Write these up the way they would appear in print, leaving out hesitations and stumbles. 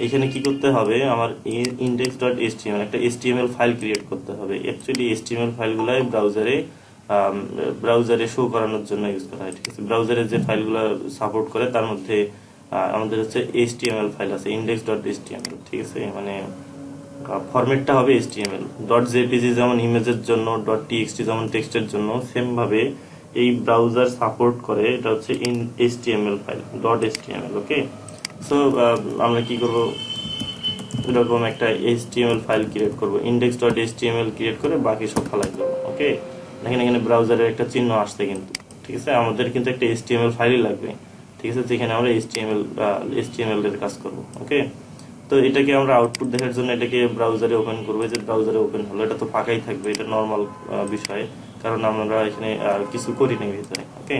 এখানে কি করতে হবে, আমার index.html একটা HTML ফাইল ক্রিয়েট করতে হবে। অ্যাকচুয়ালি HTML ফাইলগুলাই ব্রাউজারে শো করানোর জন্য ইউজ করা হয়, ঠিক আছে। ব্রাউজারে যে ফাইলগুলো সাপোর্ট করে তার মধ্যে আমাদের হচ্ছে HTML ফাইল আছে, index.html, ঠিক আছে। মানে ফরম্যাটটা হবে HTML। .jpg যেমন ইমেজের জন্য, .txt যেমন টেক্সটের জন্য, সেম ভাবে এই ব্রাউজার সাপোর্ট করে এটা হচ্ছে HTML ফাইল, .html। ওকে, সো আমরা কি করব, এরকম একটা HTML ফাইল ক্রিয়েট করব, index.html ক্রিয়েট করে বাকি সব ফালাই দেবো। ওকে, দেখেন এখানে ব্রাউজারের একটা চিহ্ন আসছে কিন্তু, ঠিক আছে। আমাদের কিন্তু একটা HTML ফাইলই লাগবে, ঠিক আছে, যেখানে আমরা HTML এর কাজ করব। ওকে, তো এটাকে আমরা আউটপুট দেখার জন্য এটাকে ব্রাউজারে ওপেন করবো। যে ব্রাউজারে ওপেন হলো, এটা তো ফাঁকাই থাকবে, এটা নর্মাল বিষয়, কারণ আমরা এখানে কিছু করি নাই ভিতরে। ওকে,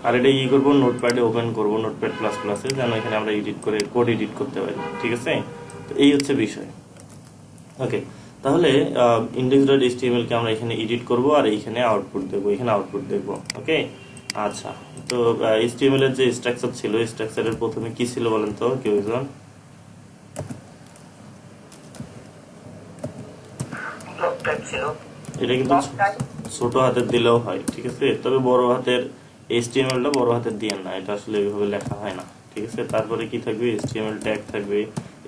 আর এটা করবো, নোটপ্যাডে ওপেন করবো, নোটপ্যাড প্লাস প্লাসে, যেন এখানে আমরা এডিট করে কোড এডিট করতে পারি, ঠিক আছে। তো এই হচ্ছে বিষয়। ওকে, তাহলে index.html কে আমরা এখানে এডিট করব আর এইখানে আউটপুট দেবো, এখানে আউটপুট দেখবো। ওকে, আচ্ছা, তো HTML এর যে স্ট্রাকচার ছিল, স্ট্রাকচারের প্রথমে কি ছিল বলেন তো কেউ একজন? এটা কিন্তু ছোট হাতের দিলেও হয়, ঠিক আছে, তবে বড় হাতের HTML টা বড় হাতের দিয়ে না, এটা আসলে এইভাবে লেখা হয় না, ঠিক আছে। তারপরে কি থাকবে, HTML ট্যাগ থাকবে,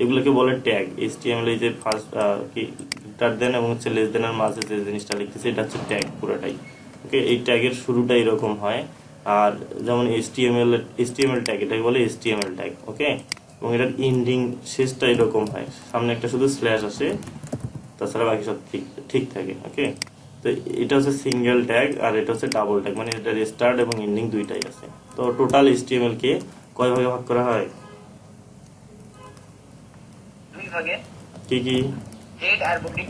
এগুলোকে বলে ট্যাগ। HTML এই যে ফার্স্ট কি গ্রেটার দেন এবং হচ্ছে লেস দেনের মাঝে যে জিনিসটা লিখতেছে এটা হচ্ছে ট্যাগ পুরোটাই। ওকে, এই ট্যাগের শুরুটা এরকম হয়, আর যেমন HTML ট্যাগ, এটাকে বলে HTML ট্যাগ। ওকে, এবং এটার এন্ডিং শেষটা এরকম হয়, সামনে একটা শুধু স্ল্যাশ আসে, তাছাড়া বাকি সব ঠিক ঠিক থাকে। ওকে, তো এটা হচ্ছে সিঙ্গেল ট্যাগ আর এটা হচ্ছে ডাবল ট্যাগ, মানে এটার স্টার্ট এবং এন্ডিং দুইটাই আছে। তো টোটাল HTML কে কয় ভাগে ভাগ করা হয়? দুই ভাগে। কি কি? হেড আর বডি।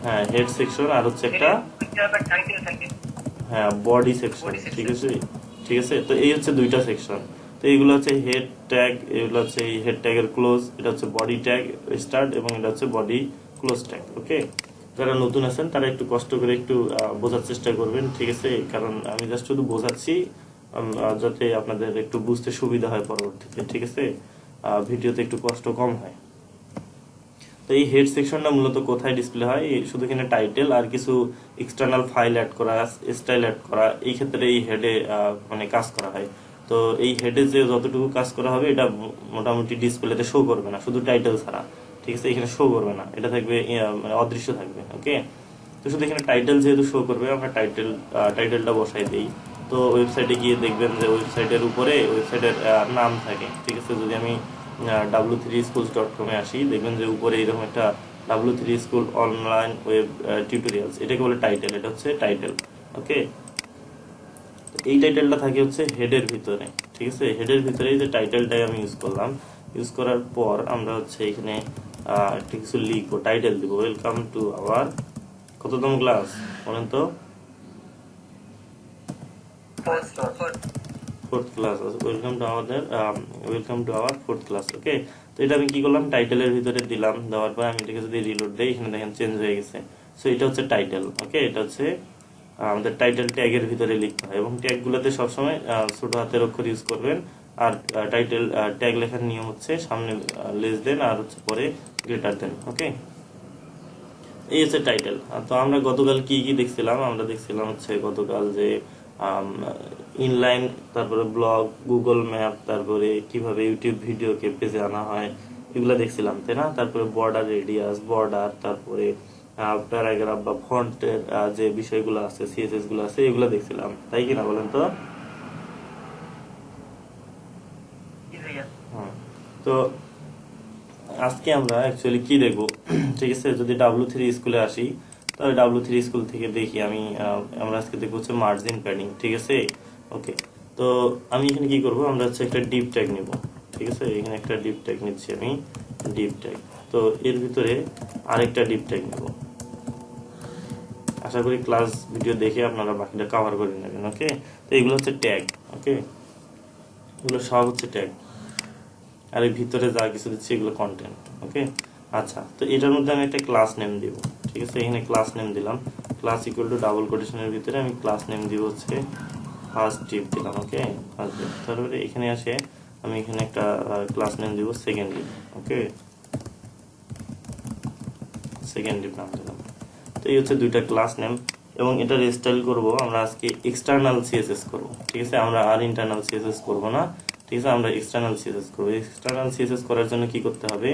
হ্যাঁ, হেড সেকশন আর হচ্ছে একটা টাইটেল থাকে। হ্যাঁ, বডি সেকশন, ঠিক আছে, ঠিক আছে। তো এই হচ্ছে দুইটা সেকশন। তো এইগুলো হচ্ছে হেড ট্যাগ, এগুলো হচ্ছে এই হেড ট্যাগের ক্লোজ, এটা হচ্ছে বডি ট্যাগ স্টার্ট এবং এটা হচ্ছে বডি ক্লোজ ট্যাগ। ওকে, যারা নতুন আছেন তারা একটু কষ্ট করে একটু বোঝার চেষ্টা করবেন, ঠিক আছে, কারণ আমি জাস্ট শুধু বোঝাচ্ছি যাতে আপনাদের একটু বুঝতে সুবিধা হয় পরবর্তীতে, ঠিক আছে, ভিডিওতে একটু কষ্ট কম হয়। তো এই হেড সেকশনটা মূলত কোথায় ডিসপ্লে হয়, শুধু এখানে টাইটেল আর কিছু এক্সটার্নাল ফাইল অ্যাড করা, স্টাইল অ্যাড করা, এই ক্ষেত্রে এই হেডে মানে কাজ করা হয়। তো এই হেডে যে যতটুকু কাজ করা হবে এটা মোটামুটি ডিসপ্লেতে শো করবে না, শুধু টাইটেল ছাড়া, ঠিক আছে, এখানে শো করবে না, এটা থাকবে মানে অদৃশ্য থাকবে। ওকে, তো শুধু এখানে টাইটেল যেহেতু শো করবে, আমরা টাইটেলটা বসাই দিই। তো ওয়েবসাইটে গিয়ে দেখবেন যে ওয়েবসাইটের উপরে ওয়েবসাইটের নাম থাকে, ঠিক আছে। যদি আমি w3schools.com এ আসি, দেখবেন যে উপরে এরকম একটা W3 school online web tutorials, এটাকে বলে টাইটেল, এটা হচ্ছে টাইটেল। ওকে, এই টাইটেলটা থাকে হচ্ছে হেডের ভিতরে, ঠিক আছে। হেডের ভিতরে যে টাইটেলটাই আমি ইউজ করলাম, ইউজ করার পর আমরা হচ্ছে এখানে একটা কিছু লিখবো, টাইটেল দিব, ওয়েলকাম টু আওয়ার কততম ক্লাস বলেন তো? Fourth class. Welcome to our fourth class. Okay, তো এটা আমি কি করলাম, টাইটেলের ভিতরে দিলাম, দেওয়ার পর আমি এটাকে যদি রিলোড দেই, এখানে দেখেন চেঞ্জ হয়ে গেছে। সো এটা হচ্ছে টাইটেল। ওকে, এটা হচ্ছে আমাদের টাইটেল ট্যাগের ভিতরে লিখতে হয়, এবং ট্যাগগুলোতে সবসময় ছোট হাতের অক্ষর ইউজ করবেন। আর টাইটেল ট্যাগ লেখার নিয়ম হচ্ছে সামনে লেস দেন আর হচ্ছে পরে গ্রেটার দেন। ওকে, এই হচ্ছে টাইটেল। তো আমরা গতকাল কি কি দেখছিলাম, আমরা দেখছিলাম হচ্ছে গতকাল যে ইনলাইন, তারপরে ব্লগ, গুগল ম্যাপ, তারপরে কিভাবে ইউটিউব ভিডিওকে পেজে আনা হয়, এগুলো দেখছিলাম, তাই না। তারপরে বর্ডার রেডিয়াস, বর্ডার, তারপরে প্যারাগ্রাফ বা ফন্টের যে বিষয়গুলো আছে, সিএসএস গুলো আছে, এগুলো দেখছিলাম, তাই কিনা বলেন তো? তো আজকে আমরা অ্যাকচুয়ালি কি দেখবো, ঠিক আছে, যদি W3 স্কুলে আসি, তাহলে W3 স্কুল থেকে দেখি আমরা আজকে দেখবো হচ্ছে মার্জিন প্যাডিং, ঠিক আছে। ওকে, তো আমি এখানে কি করব, আমরা হচ্ছে একটা ডিপ ট্যাগ নিব, ঠিক আছে। এখানে একটা ডিপ ট্যাগ নিচ্ছি আমি, ডিপ ট্যাগ। তো এর ভিতরে আরেকটা ডিপ ট্যাগ নেব। আশা করি ক্লাস ভিডিও দেখে আপনারা বাকিটা কভার করে নেবেন। ওকে, তো এগুলো হচ্ছে ট্যাগ। ওকে, এগুলো সব হচ্ছে ট্যাগ, আর এর ভিতরে যা কিছু দিচ্ছি এগুলো কন্টেন্ট। ওকে, আচ্ছা, তো এটার মধ্যে আমি একটা ক্লাস নেম দিব, ঠিক আছে। এখানে ক্লাস নেম দিলাম, ক্লাস ইকুয়াল টু ডাবল কোটেশনের ভিতরে আমি ক্লাস নেম দিব হচ্ছে ফার্স্ট ডিপ দিলাম। ওকে, ফার্স্ট ডিপ। তারপরে এখানে আসে আমি এখানে একটা ক্লাস নেম দিব সেকেন্ড লিভ। ওকে, সেকেন্ড লিভ নাম দিলাম। তো এই হচ্ছে দুইটা ক্লাস নেম, এবং এটার স্টাইল করব আমরা আজকে এক্সটার্নাল সিএসএস করব। ঠিক আছে, আমরা আর ইন্টারনাল সিএসএস করব না। ঠিক আছে, আমরা এক্সটার্নাল সিএসএস করব। এক্সটার্নাল সিএসএস করার জন্য কি করতে হবে,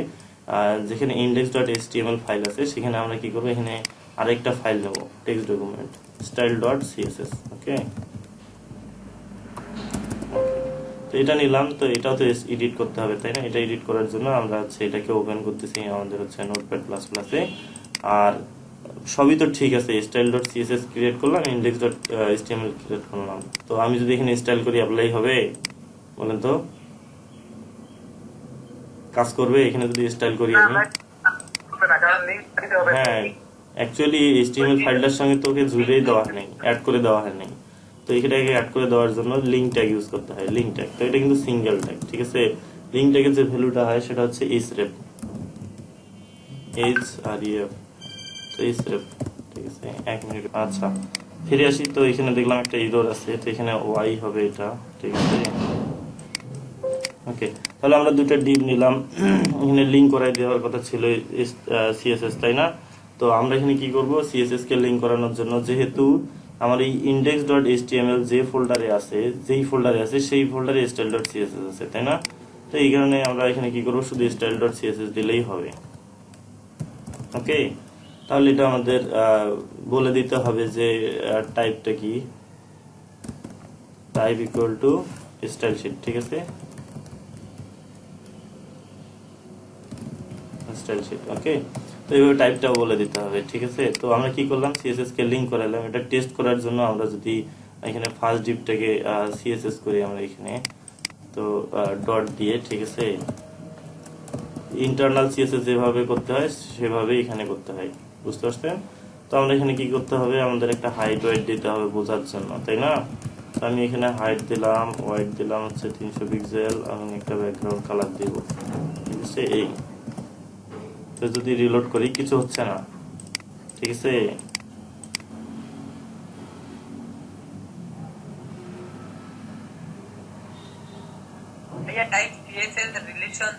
যেখানে index.html ফাইল আছে সেখানে আমরা কি করব, এখানে আরেকটা ফাইল নেব, টেক্সট ডকুমেন্ট style.css। ওকে, তো এটা নিলাম। তো এটাও তো এডিট করতে হবে, তাই না? এটা এডিট করার জন্য আমরা হচ্ছে এটাকে ওপেন করতেছি আমাদের হচ্ছে নোটপ্যাড++-এ। আর সবই তো ঠিক আছে, style.css ক্রিয়েট করলাম, index.html ক্রিয়েট করলাম। তো আমি যদি এখানে স্টাইল করি অ্যাপ্লাই হবে? বলেন তো, কাজ করবে এখানে যদি স্টাইল করি আমি? হ্যাঁ, অ্যাকচুয়ালি HTML ফাইলটার সঙ্গে তো ওকে জুড়েই দেওয়া হয় নাই, অ্যাড করে দেওয়া হয় নাই। তো এটাকে অ্যাড করে দেওয়ার জন্য লিঙ্ক ট্যাগ ইউজ করতে হয়, লিঙ্ক ট্যাগ। তো এটা কিন্তু সিঙ্গেল ট্যাগ। ঠিক আছে, লিঙ্ক ট্যাগের যে ভ্যালুটা হয় সেটা হচ্ছে href, href। তো href, ঠিক আছে, 1 মিনিট। আচ্ছা, ফিরে আসি। তো এখানে দেখলাম একটা এরর আছে, তো এখানে y হবে এটা। ঠিক আছে, ওকে। তাহলে আমরা দুটো ডিভ নিলাম, এখানে লিঙ্ক করাই দেওয়ার কথা ছিল সিএসএস, তাই না? তো আমরা এখানে কি করব, সিএসএস কে লিঙ্ক করানোর জন্য, যেহেতু আমার এই index.html যে ফোল্ডারে আছে, যেই ফোল্ডারে আছে সেই ফোল্ডারে style.css আছে, তাই না? তো এই কারণে আমরা এখানে কি করব, শুধু style.css দিলেই হবে। ওকে, তাহলে এটা আমাদের বলে দিতে হবে যে টাইপটা কি, type equal to style sheet. ঠিক আছে, স্টাইল শিট। ওকে, তো এইভাবে টাইপটাও বলে দিতে হবে। ঠিক আছে, তো আমরা কি করলাম, সিএসএস কে লিংক করালাম। এটা টেস্ট করার জন্য আমরা যদি এখানে ফার্স্ট ডিভটাকে সিএসএস করি আমরা এখানে, তো ডট দিয়ে, ঠিক আছে, ইন্টারনাল সিএসএস যেভাবে করতে হয় সেভাবে এখানে করতে হয়, বুঝতে পারছেন? তো আমরা এখানে কি করতে হবে, আমাদের একটা হাইট ওয়েট দিতে হবে বোঝার জন্য, তাই না? তো আমি এখানে হাইট দিলাম, ওয়েট দিলাম হচ্ছে 300 পিক্সেল, এবং একটা ব্যাকগ্রাউন্ড কালার দিব। ঠিক আছে, এই তো যদি রিলোড করি কিছু হচ্ছে না। ঠিক আছে, भैया टाइप सीएसएस रिलेशन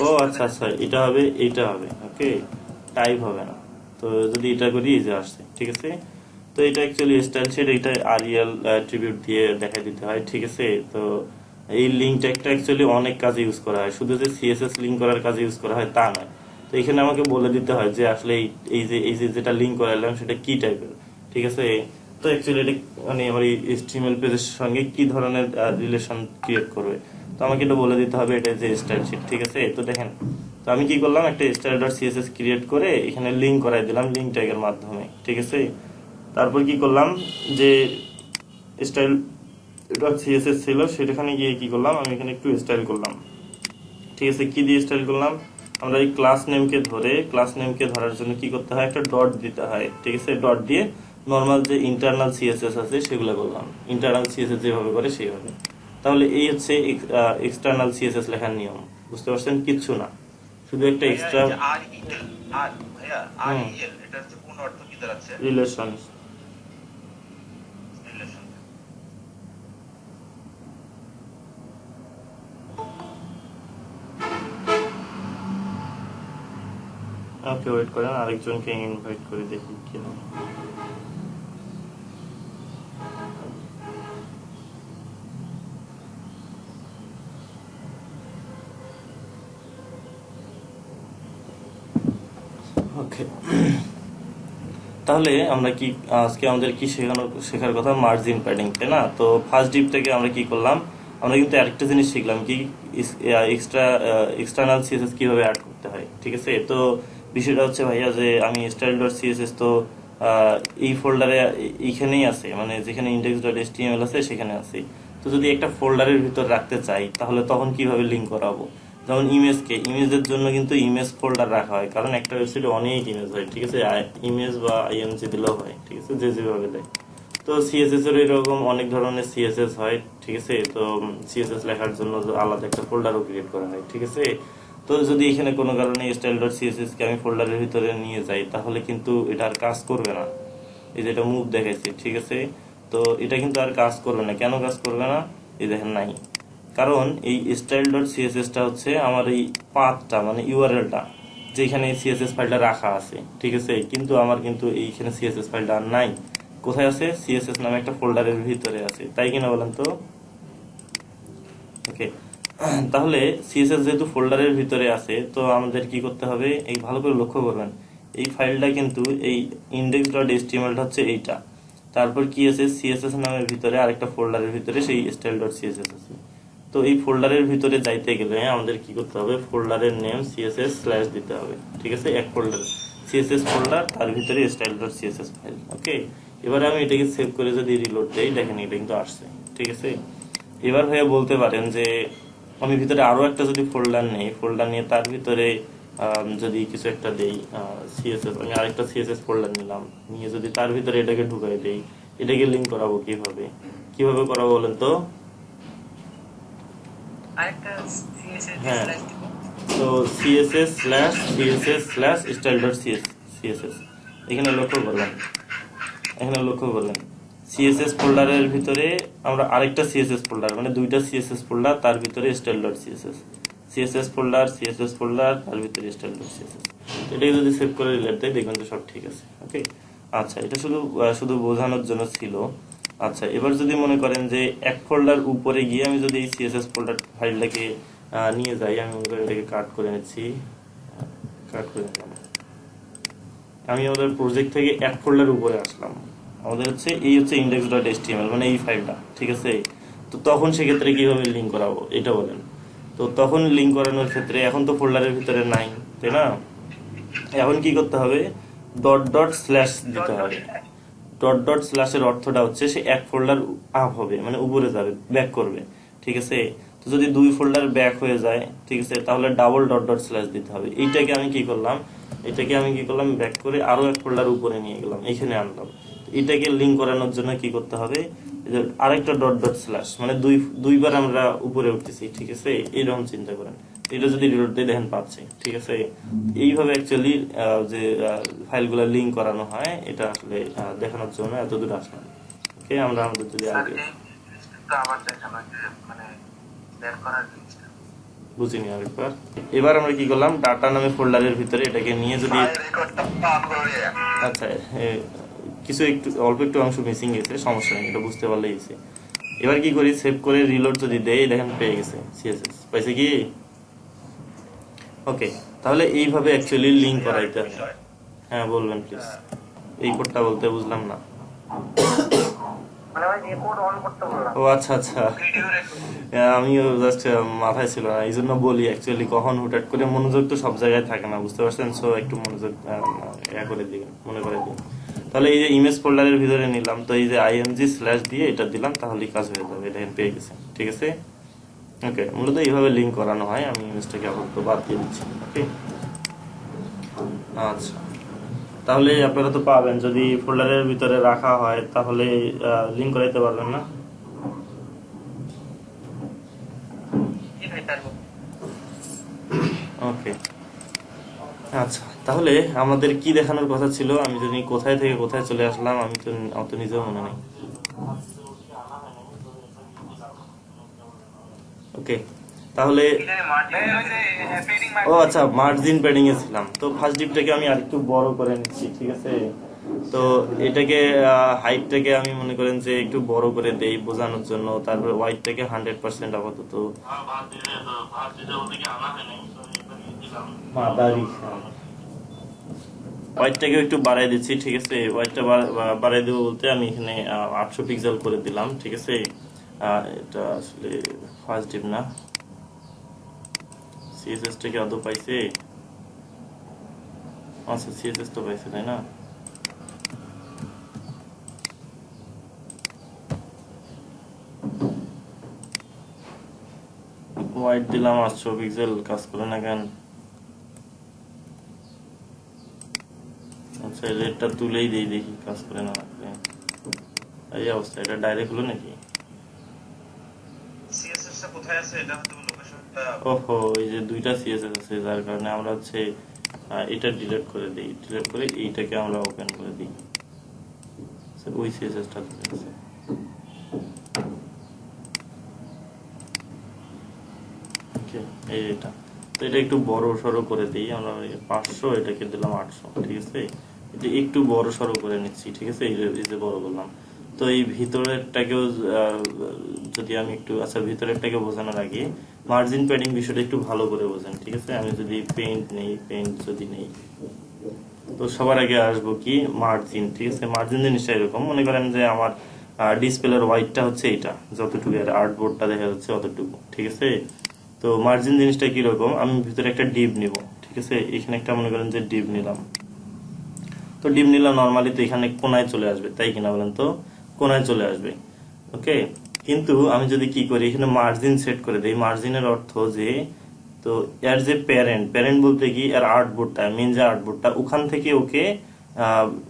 ও আচ্ছা আচ্ছা, এটা হবে, এইটা হবে। ওকে, টাইপ হবে না। তো যদি এটা করি এই যে আসছে। ঠিক আছে, তো এটা অ্যাকচুয়ালি স্টাইল শিট, এটা আরিয়াল ট্রিবিউট দিয়ে দেখাই দিতে হয়। ঠিক আছে, তো এই লিঙ্ক ট্যাগটা অ্যাকচুয়ালি অনেক কাজে ইউজ করা হয়, শুধু যে সিএসএস লিঙ্ক করার কাজে ইউজ করা হয় তা নয়। তো এখানে আমাকে বলে দিতে হয় যে আসলে এই যে যেটা লিঙ্ক করালাম সেটা কি টাইপের। ঠিক আছে, তো অ্যাকচুয়ালি এটা মানে আমার এই HTML পেজের সঙ্গে কি ধরনের রিলেশন ক্রিয়েট করবে, তো আমাকে এটা বলে দিতে হবে, এটা যে স্টাইল শিট। ঠিক আছে, তো দেখেন, তো আমি কি করলাম, একটা style.css ক্রিয়েট করে এখানে লিঙ্ক করাই দিলাম লিঙ্ক ট্যাগের মাধ্যমে। ঠিক আছে, তারপর কি করলাম, যে style.css ছিল সেটাখানে গিয়ে কি করলাম, আমি এখানে একটু স্টাইল করলাম। ঠিক আছে, কি দিয়ে স্টাইল করলাম, আমরা এই ক্লাস নেমকে ধরার জন্য কি করতে হয়, একটা ডট দিতে হয়। ঠিক আছে, ডট দিয়ে নর্মাল যে ইন্টারনাল সিএসএস আছে সেগুলো করলাম, ইন্টারনাল সিএসএস যেভাবে করে সেইভাবে। তাহলে এই হচ্ছে এক্সটার্নাল সিএসএস লেখার নিয়ম, বুঝতে পারছেন? কিচ্ছু না, শুধু একটা এক্সট্রা আর ইএল আর ভাইয়া আর ইএল এটা হচ্ছে কোন অর্থ কি দাঁড়াচ্ছে? রিলেশন। রিলেশন। ওকে, ওয়েট করেন, আরেকজনকে ইনভাইট করে দেখি কিনা। ওকে, তাহলে আমরা কি আজকে আমাদের কি শেখার কথা, মার্জিন প্যাডিং, তাই না? তো ফার্স্ট ডিপ থেকে আমরা কি করলাম, আমরা কিন্তু আরেকটা জিনিস শিখলাম, কি এক্সটার্নাল সিএসএস কিভাবে অ্যাড করতে হয়। ঠিক আছে, তো বিষয়টা হচ্ছে ভাইয়া যে আমি style.css তো এই ফোল্ডারে এইখানেই আছে, মানে যেখানে index.html আছে সেখানে আছে। তো যদি একটা ফোল্ডারের ভিতর রাখতে চাই তাহলে তখন কিভাবে লিঙ্ক করাবো, যেমন ইমেজের জন্য কিন্তু ইমেজ ফোল্ডার রাখা হয়, কারণ একটা ওয়েবসাইটে অনেক ইমেজ হয়। ঠিক আছে, ইমেজ বা আইএমজি দিলেও হয়। ঠিক আছে, যে যেভাবে দেয়। তো সিএসএস এর এরকম অনেক ধরনের সিএসএস হয়। ঠিক আছে, তো সিএসএস লেখার জন্য আলাদা একটা ফোল্ডারও ক্রিয়েট করা হয়। ঠিক আছে, তো যদি এখানে কোনো কারণে style.css কে আমি ফোল্ডারের ভিতরে নিয়ে যাই তাহলে কিন্তু এটা আর কাজ করবে না। এই যেটা মুভ দেখাইছে, ঠিক আছে, তো এটা কিন্তু আর কাজ করবে না। কেন কাজ করবে না, এই দেখেন নাই, কারণ এই style.css টা হচ্ছে আমার এই পাথটা মানে ইউআরএলটা যেখানে সিএসএস ফাইলটা রাখা আছে, ঠিক আছে, কিন্তু আমার কিন্তু এইখানে সিএসএস ফাইলটা আর নাই। কোথায় আছে? সিএসএস নামে একটা ফোল্ডারের ভিতরে আছে, তাই কিনা বলেন তো? ওকে, তাহলে সিএসএস যেহেতু ফোল্ডারের ভিতরে আছে, তো আমাদের কি করতে হবে? এই ভালো করে লক্ষ্য করবেন, এই ফাইলটা কিন্তু এই index.html হচ্ছে এইটা, তারপর কি আছে? সিএসএস নামের ভিতরে আরেকটা ফোল্ডারের ভিতরে সেই style.css আছে। তো এই ফোল্ডারের ভিতরে যাইতে গেলে আমাদের কি করতে হবে? ফোল্ডারের নেম css স্ল্যাশ দিতে হবে, ঠিক আছে, এক ফোল্ডার css ফোল্ডার, তার ভিতরে style.css ফাইল। ওকে, এবারে আমি এটাকে সেভ করে যদি রিলোড দেই, দেখেন এটা কিন্তু আসছে, ঠিক আছে। এবার হয়ে বলতে পারেন যে আমি ভিতরে আরো একটা যদি ফোল্ডার নেই, ফোল্ডার নিয়ে তার ভিতরে যদি কিছু একটা দেই সিএসএস, আমি আরেকটা সিএসএস ফোল্ডার নিলাম, নিয়ে যদি তার ভিতরে এটাকে ঢুকাই দেই, এটাকে লিংক করাবো কিভাবে? কিভাবে করাবো বলেন তো? আরেকটা CSS হ্যাঁ, স্ল্যাশ দিব। তো css/css/style.css এখানে লক্ষ্য করবেন, এখানে লক্ষ্য করবেন সিএসএস ফোল্ডারের ভিতরে আমরা আরেকটা সিএসএস ফোল্ডার, মানে দুইটা সিএসএস ফোল্ডার, তার ভিতরে style.css, সিএসএস ফোল্ডার তার ভিতরে style.css। এটাকে যদি সেভ করে রিলেট দেয়, দেখবেন তো সব ঠিক আছে। ওকে, আচ্ছা, এটা শুধু শুধু বোঝানোর জন্য ছিল। আচ্ছা, এবার যদি মনে করেন যে এক ফোল্ডার উপরে গিয়ে আমি যদি এই সিএসএস ফোল্ডার ফাইলটাকে নিয়ে যাই, আমি মনে করেন এটাকে কাট করে নিচ্ছি, কাট করে নিলাম, আমি আমাদের প্রজেক্ট থেকে এক ফোল্ডার উপরে আসলাম, আমাদের হচ্ছে এই হচ্ছে index.html মানে এই ফাইলটা, ঠিক আছে। তো তখন সেক্ষেত্রে কিভাবে লিঙ্ক করাবো এটা বলেন তো? তখন লিঙ্ক করানোর ক্ষেত্রে এখন তো ফোল্ডারের ভিতরে নাই, তাই না? এখন কি করতে হবে? ডট ডট স্ল্যাশ দিতে হবে। ডট ডট স্ল্যাশের অর্থটা হচ্ছে সে এক ফোল্ডার আপ হবে, মানে উপরে যাবে, ব্যাক করবে, ঠিক আছে। তো যদি দুই ফোল্ডার ব্যাক হয়ে যায়, ঠিক আছে, তাহলে ডাবল ডট ডট স্ল্যাশ দিতে হবে। এইটাকে আমি কি করলাম? ব্যাক করে আরো এক ফোল্ডার উপরে নিয়ে গেলাম, এখানে আনলাম। এটাকে লিংক করানোর জন্য কি করতে হবে? আরেকটা ডট ডট স্ল্যাশ, মানে দুইবার আমরা উপরে উঠতেছি, ঠিক আছে, এইরকম চিন্তা করেন। এটা যদি রিলোড দিয়ে দেখেন পাচ্ছে, ঠিক আছে। এইভাবে অ্যাকচুয়ালি যে ফাইলগুলো লিংক করানো হয়, এটা আসলে দেখানোর জন্য এত দূর আসলাম। ওকে, আমরা আমাদের যদি আগে আবার দেখানো যে মানে বের করার জিনিসটা বুঝিনি আরেকবার। এবার আমরা কি করলাম? ডাটা নামে ফোল্ডারের ভিতরে এটাকে নিয়ে যদি আচ্ছা কিছু একটু অল্প একটু অংশ মিসিং গেছে, সমস্যা নেই, এটা বুঝতে পারলেই হয়েছে। এবার কি করি? সেভ করে রিলোড যদি দেই, দেখেন পেয়ে গেছে সিএসএস, পাইছে কি? ওকে, তাহলে এইভাবে অ্যাকচুয়ালি লিংক করাইতে হয়। হ্যাঁ, বলবেন প্লিজ। এই কোডটা বলতে বুঝলাম না। মানে ভাই যে কোড অন করতে বললাম। ও আচ্ছা আচ্ছা, আমিও জাস্ট মাথায় ছিল না, এই জন্য বলি অ্যাকচুয়ালি কখন হুটহাট করে মনোযোগ তো সব জায়গায় থাকে না, বুঝতে পারছেন? সো একটু মনোযোগ করে দিবেন, মনে করে দিন। তাহলে এই যে ইমেজ ফোল্ডারের ভিতরে নিলাম, তো এই যে আইএমজি স্ল্যাশ দিয়ে এটা দিলাম, তাহলেই কাজ হয়ে যাবে। এটা পেয়ে গেছে, ঠিক আছে। ওকে, মূলত এইভাবে লিংক করানো হয়। আমি ইমেজটাকে আপাতত বাদ দিয়ে দিচ্ছি। ওকে, আচ্ছা, তাহলে আপনারা তো পাবেন, যদি ফোল্ডারের ভিতরে রাখা হয় তাহলে লিংক করাইতে পারবেন না। কি ভাই পারবো? ওকে, আচ্ছা, তাহলে আমাদের কি দেখানোর কথা ছিল? আমি যদি কোথায় থেকে কোথায় চলে আসলাম, আমি তো আমার তো নিজেও মনে নেই। ওকে, তাহলে ও আচ্ছা, মার্জিন প্যাডিং এ ছিলাম। তো ফার্স্ট ডিপটাকে আমি আরেকটু বড় করে নিচ্ছি, ঠিক আছে। তো এটাকে হাইটটাকে আমি মনে করেন যে একটু বড় করে দেই বোঝানোর জন্য। তারপরে ওয়াইডটাকে 100% আপাতত ওয়াইডটাকে একটু বাড়াই দিচ্ছি, ঠিক আছে। ওয়াইডটা বাড়াই দেবো বলতে আমি এখানে 800 পিক্সেল করে দিলাম, ঠিক আছে। এটা আসলে ফার্স্ট ডিপ না, সিএসএস টাকে আদৌ পাইছে? আচ্ছা, সিএসএস তো পাইছে, তাই না? হোয়াইট দিলাম 800 পিক্সেল, কাজ করে না কেন? আচ্ছা, রেডটা তুলেই দিই, দেখি কাজ করে না লাগবে। এই অবস্থা, এটা ডাইরেক্ট হলো নাকি? সিএসএস টা কোথায় আছে এটা হয়তো লোকেশনটা ওহো, এই যে দুইটা সিএসএস আছে, যার কারণে আমরা হচ্ছে এটা ডিলিট করে দিই, ডিলিট করে এইটাকে আমরা ওপেন করে দিই। ওই সিএসএসটা আছে। এটা। তো এটা একটু বড় সড়ো করে দিই আমরা, 500 এটাকে দিলাম 800, ঠিক আছে। এটা একটু বড় সড়ো করে নিচ্ছি, ঠিক আছে, এই যে বড় করলাম। তো এই ভিতরেরটাকেও যদি আমি একটু, আচ্ছা ভিতরেরটাকে বোঝানোর আগে মার্জিন প্যাডিং বিষয়টা একটু ভালো করে বোঝেন, ঠিক আছে। আমি যদি পেইন্ট যদি নেই, তো সবার আগে আসবো কি মার্জিন, ঠিক আছে। মার্জিন জিনিসটা এরকম, মনে করেন যে আমার ডিসপ্লের হোয়াইটটা হচ্ছে এটা, যতটুকু আর আর্টবোর্ডটা দেখা যাচ্ছে অতটুকু, ঠিক আছে। তো মার্জিন জিনিসটা কিরকম, আমি ভিতরে একটা ডিপ নিব, ঠিক আছে। এখানে একটা মনে করেন যে ডিপ নিলাম, তো ডিপ নিলাম নর্মালি, তো এখানে কোনায় চলে আসবে, তাই কিনা বলেন তো, কোনায় চলে আসবে, ওকে। কিন্তু আমি যদি কি করি, এখানে মার্জিন সেট করে দিই, মার্জিনের অর্থ যে, তো এর যে প্যারেন্ট বলতে কি এর আর্টবোর্ডটা, মেন যে আর্টবোর্ডটা, ওখান থেকে ওকে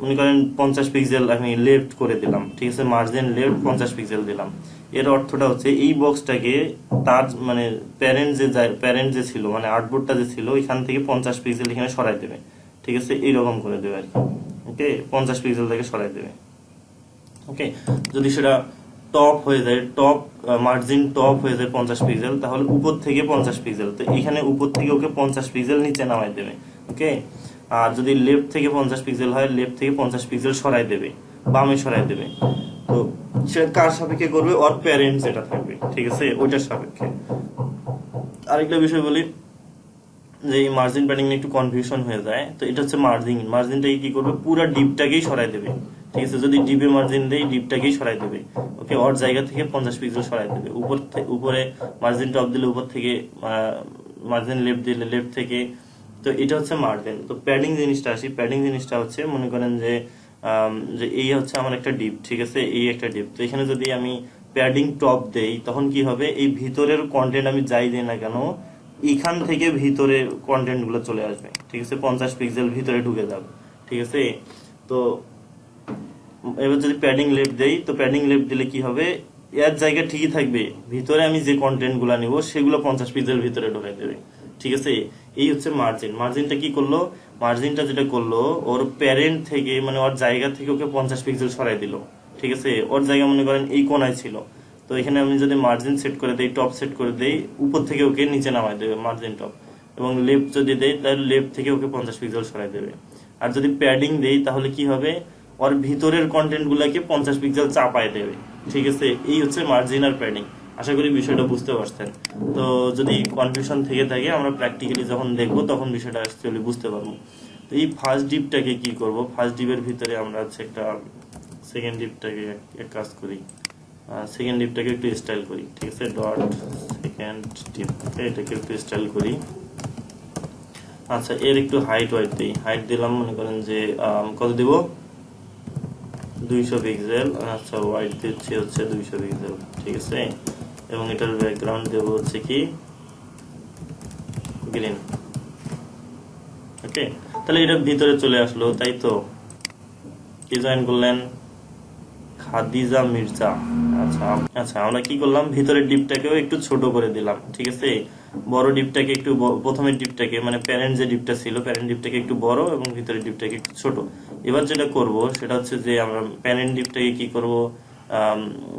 মনে করেন 50 পিক্সেল আমি লেফট করে দিলাম, ঠিক আছে। মার্জিন লেফট 50 পিক্সেল দিলাম। এর অর্থটা হচ্ছে এই বক্সটাকে তার মানে প্যারেন্ট যে ছিল, মানে আর্টবোর্ডটা যে ছিল, এখান থেকে 50 পিক্সেল এখানে সরাই দেবে, ঠিক আছে, এইরকম করে দেবে আর কি, ওকে। 50 পিক্সেল থেকে সরাই দেবে, ওকে। যদি সেটা টপ হয়ে যায়, মার্জিন টপ হয়ে যায় 50 পিক্সেল, তাহলে উপর থেকে 50 পিক্সেল, তো এখানে উপর থেকে ওকে 50 পিক্সেল নিচে নামাই দেবে, ওকে। আর যদি লেফট থেকে 50 পিক্সেল হয়, লেফট থেকে 50 পিক্সেল সরাই দেবে, বামে সরাই দেবে। তো সেটা কার সাপেক্ষে করবে, ওর প্যারেন্ট যেটা থাকবে, ঠিক আছে, ওইটার সাপেক্ষে। আরেকটা বিষয় বলি, যে এই মার্জিন প্যাডিং নিয়ে একটু কনফিউশন হয়ে যায়। তো এটা হচ্ছে মার্জিনটাকে কি করবে, পুরো ডিপটাকেই সরাই দেবে, ঠিক আছে। যদি ডিপে মার্জিন দেই, ডিপটাকেই সরাই দেবে, ওকে। ওর জায়গা থেকে 50 পিক্সেল সরাই দেবে। উপরে মার্জিন টপ দিলে উপর থেকে, মার্জিন লেফট দিলে লেফট থেকে। তো এটা হচ্ছে মার্জিন। তো প্যাডিং জিনিসটা আসি, প্যাডিং জিনিসটা হচ্ছে মনে করেন যে যে এই হচ্ছে আমার একটা ডিপ, ঠিক আছে, এই একটা ডিপ। তো এখানে যদি আমি প্যাডিং টপ দেই, তখন কি হবে, এই ভিতরের কন্টেন্ট আমি যাই দিই না কেন, এখান থেকে ভিতরে কন্টেন্ট গুলো চলে আসবে, ঠিক আছে, 50 পিক্সেল ভিতরে ঢুকে যাবে, ঠিক আছে। তো এবার যদি প্যাডিং লেফট দেই, তো প্যাডিং লেফট দিলে কি হবে, এর জায়গা ঠিকই থাকবে, ভিতরে আমি যে কন্টেন্ট গুলা নিব সেগুলো 50 পিক্সেল ভিতরে ঢুকাই দেবে, ঠিক আছে। এই হচ্ছে মার্জিনটা কি করলো, মার্জিনটা যেটা করলো, ওর প্যারেন্ট থেকে মানে ওর জায়গা থেকে ওকে 50 পিক্সেল সরাই দিল, ঠিক আছে। ওর জায়গা মনে করেন এই কোনায় ছিল, তো এখানে আমি যদি মার্জিন সেট করে দেই, টপ সেট করে দেই, উপর থেকে ওকে নিচে নামাই দেবে মার্জিন টপ, এবং লেফট যদি দেই তাহলে লেফট থেকে ওকে 50 পিক্সেল সরাই দেবে। আর যদি প্যাডিং দেই তাহলে কি হবে, ওর ভিতরের কন্টেন্ট গুলাকে 50 পিক্সেল চাপায় দেবে, ঠিক আছে। এই হচ্ছে মার্জিন আর প্যাডিং। আশা করি বিষয়টা বুঝতে পারছেন। তো যদি কনফিউশন থেকে থাকে, আমরা প্র্যাকটিক্যালি যখন দেখবো তখন বিষয়টা অ্যাকচুয়ালি বুঝতে পারবো। তো এই ফার্স্ট ডিপটাকে কি করব, ফার্স্ট ডিপের ভিতরে আমরা হচ্ছে একটা সেকেন্ড ডিপটাকে এক কাজ করি, সেকেন্ড ডিপটাকে একটু স্টাইল করি, ঠিক আছে। ডট সেকেন্ড ডিপ, এটাকে একটু স্টাইল করি। আচ্ছা, এর একটু হাইট দিই, হাইট দিলাম মনে করেন যে কত দিব, 200 পিক্সেল। আচ্ছা, হোয়াইট দিচ্ছি হচ্ছে 200 পিক্সেল, ঠিক আছে। এবং এটার ব্যাকগ্রাউন্ড দেব হচ্ছে কি গ্রিন, ওকে। তাহলে এটা ভিতরে চলে আসলো, তাই তো। কি জয়েন করলেন, খাদিজা মির্জা। আচ্ছা আচ্ছা, আমরা কি করলাম, ভিতরের ডিপটাকেও একটু ছোট করে দিলাম, ঠিক আছে। বড় ডিপটাকে একটু, প্রথমের ডিপটাকে মানে প্যারেন্ট যে ডিপটা ছিল, প্যারেন্ট ডিপটাকে একটু বড় এবং ভিতরের ডিপটাকে একটু ছোট। এবার যেটা করব সেটা হচ্ছে যে আমরা প্যারেন্ট ডিপটাকে কি করব,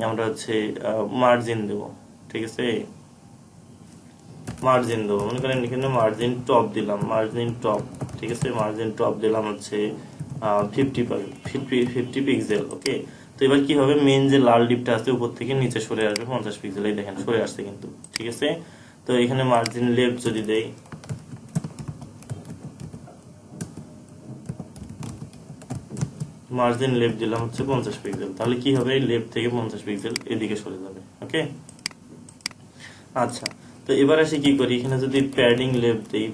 আমরা হচ্ছে মার্জিন দেব, ঠিক আছে। মার্জিন দেবো, মনে করেন এখানে মার্জিন টপ দিলাম, মার্জিন টপ, ঠিক আছে। মার্জিন টপ দিলাম হচ্ছে 50 পিক্সেল, ওকে। তো এবার কি হবে, মেন যে লাল ডিপটা আছে উপর থেকে নিচে সরে আসবে 50 পিক্সেল, এই দেখেন সরে আসছে কিন্তু, ঠিক আছে। তো এখানে মার্জিন লেফট যদি দেই, মার্জিন লেফট দিলাম হচ্ছে 50 পিক্সেল, তাহলে কি হবে, লেফট থেকে 50 পিক্সেল এদিকে সরে যাবে, ওকে। আচ্ছা, তো এবার আসি কি করি, এখানে যদি প্যাডিং লেফট দেই,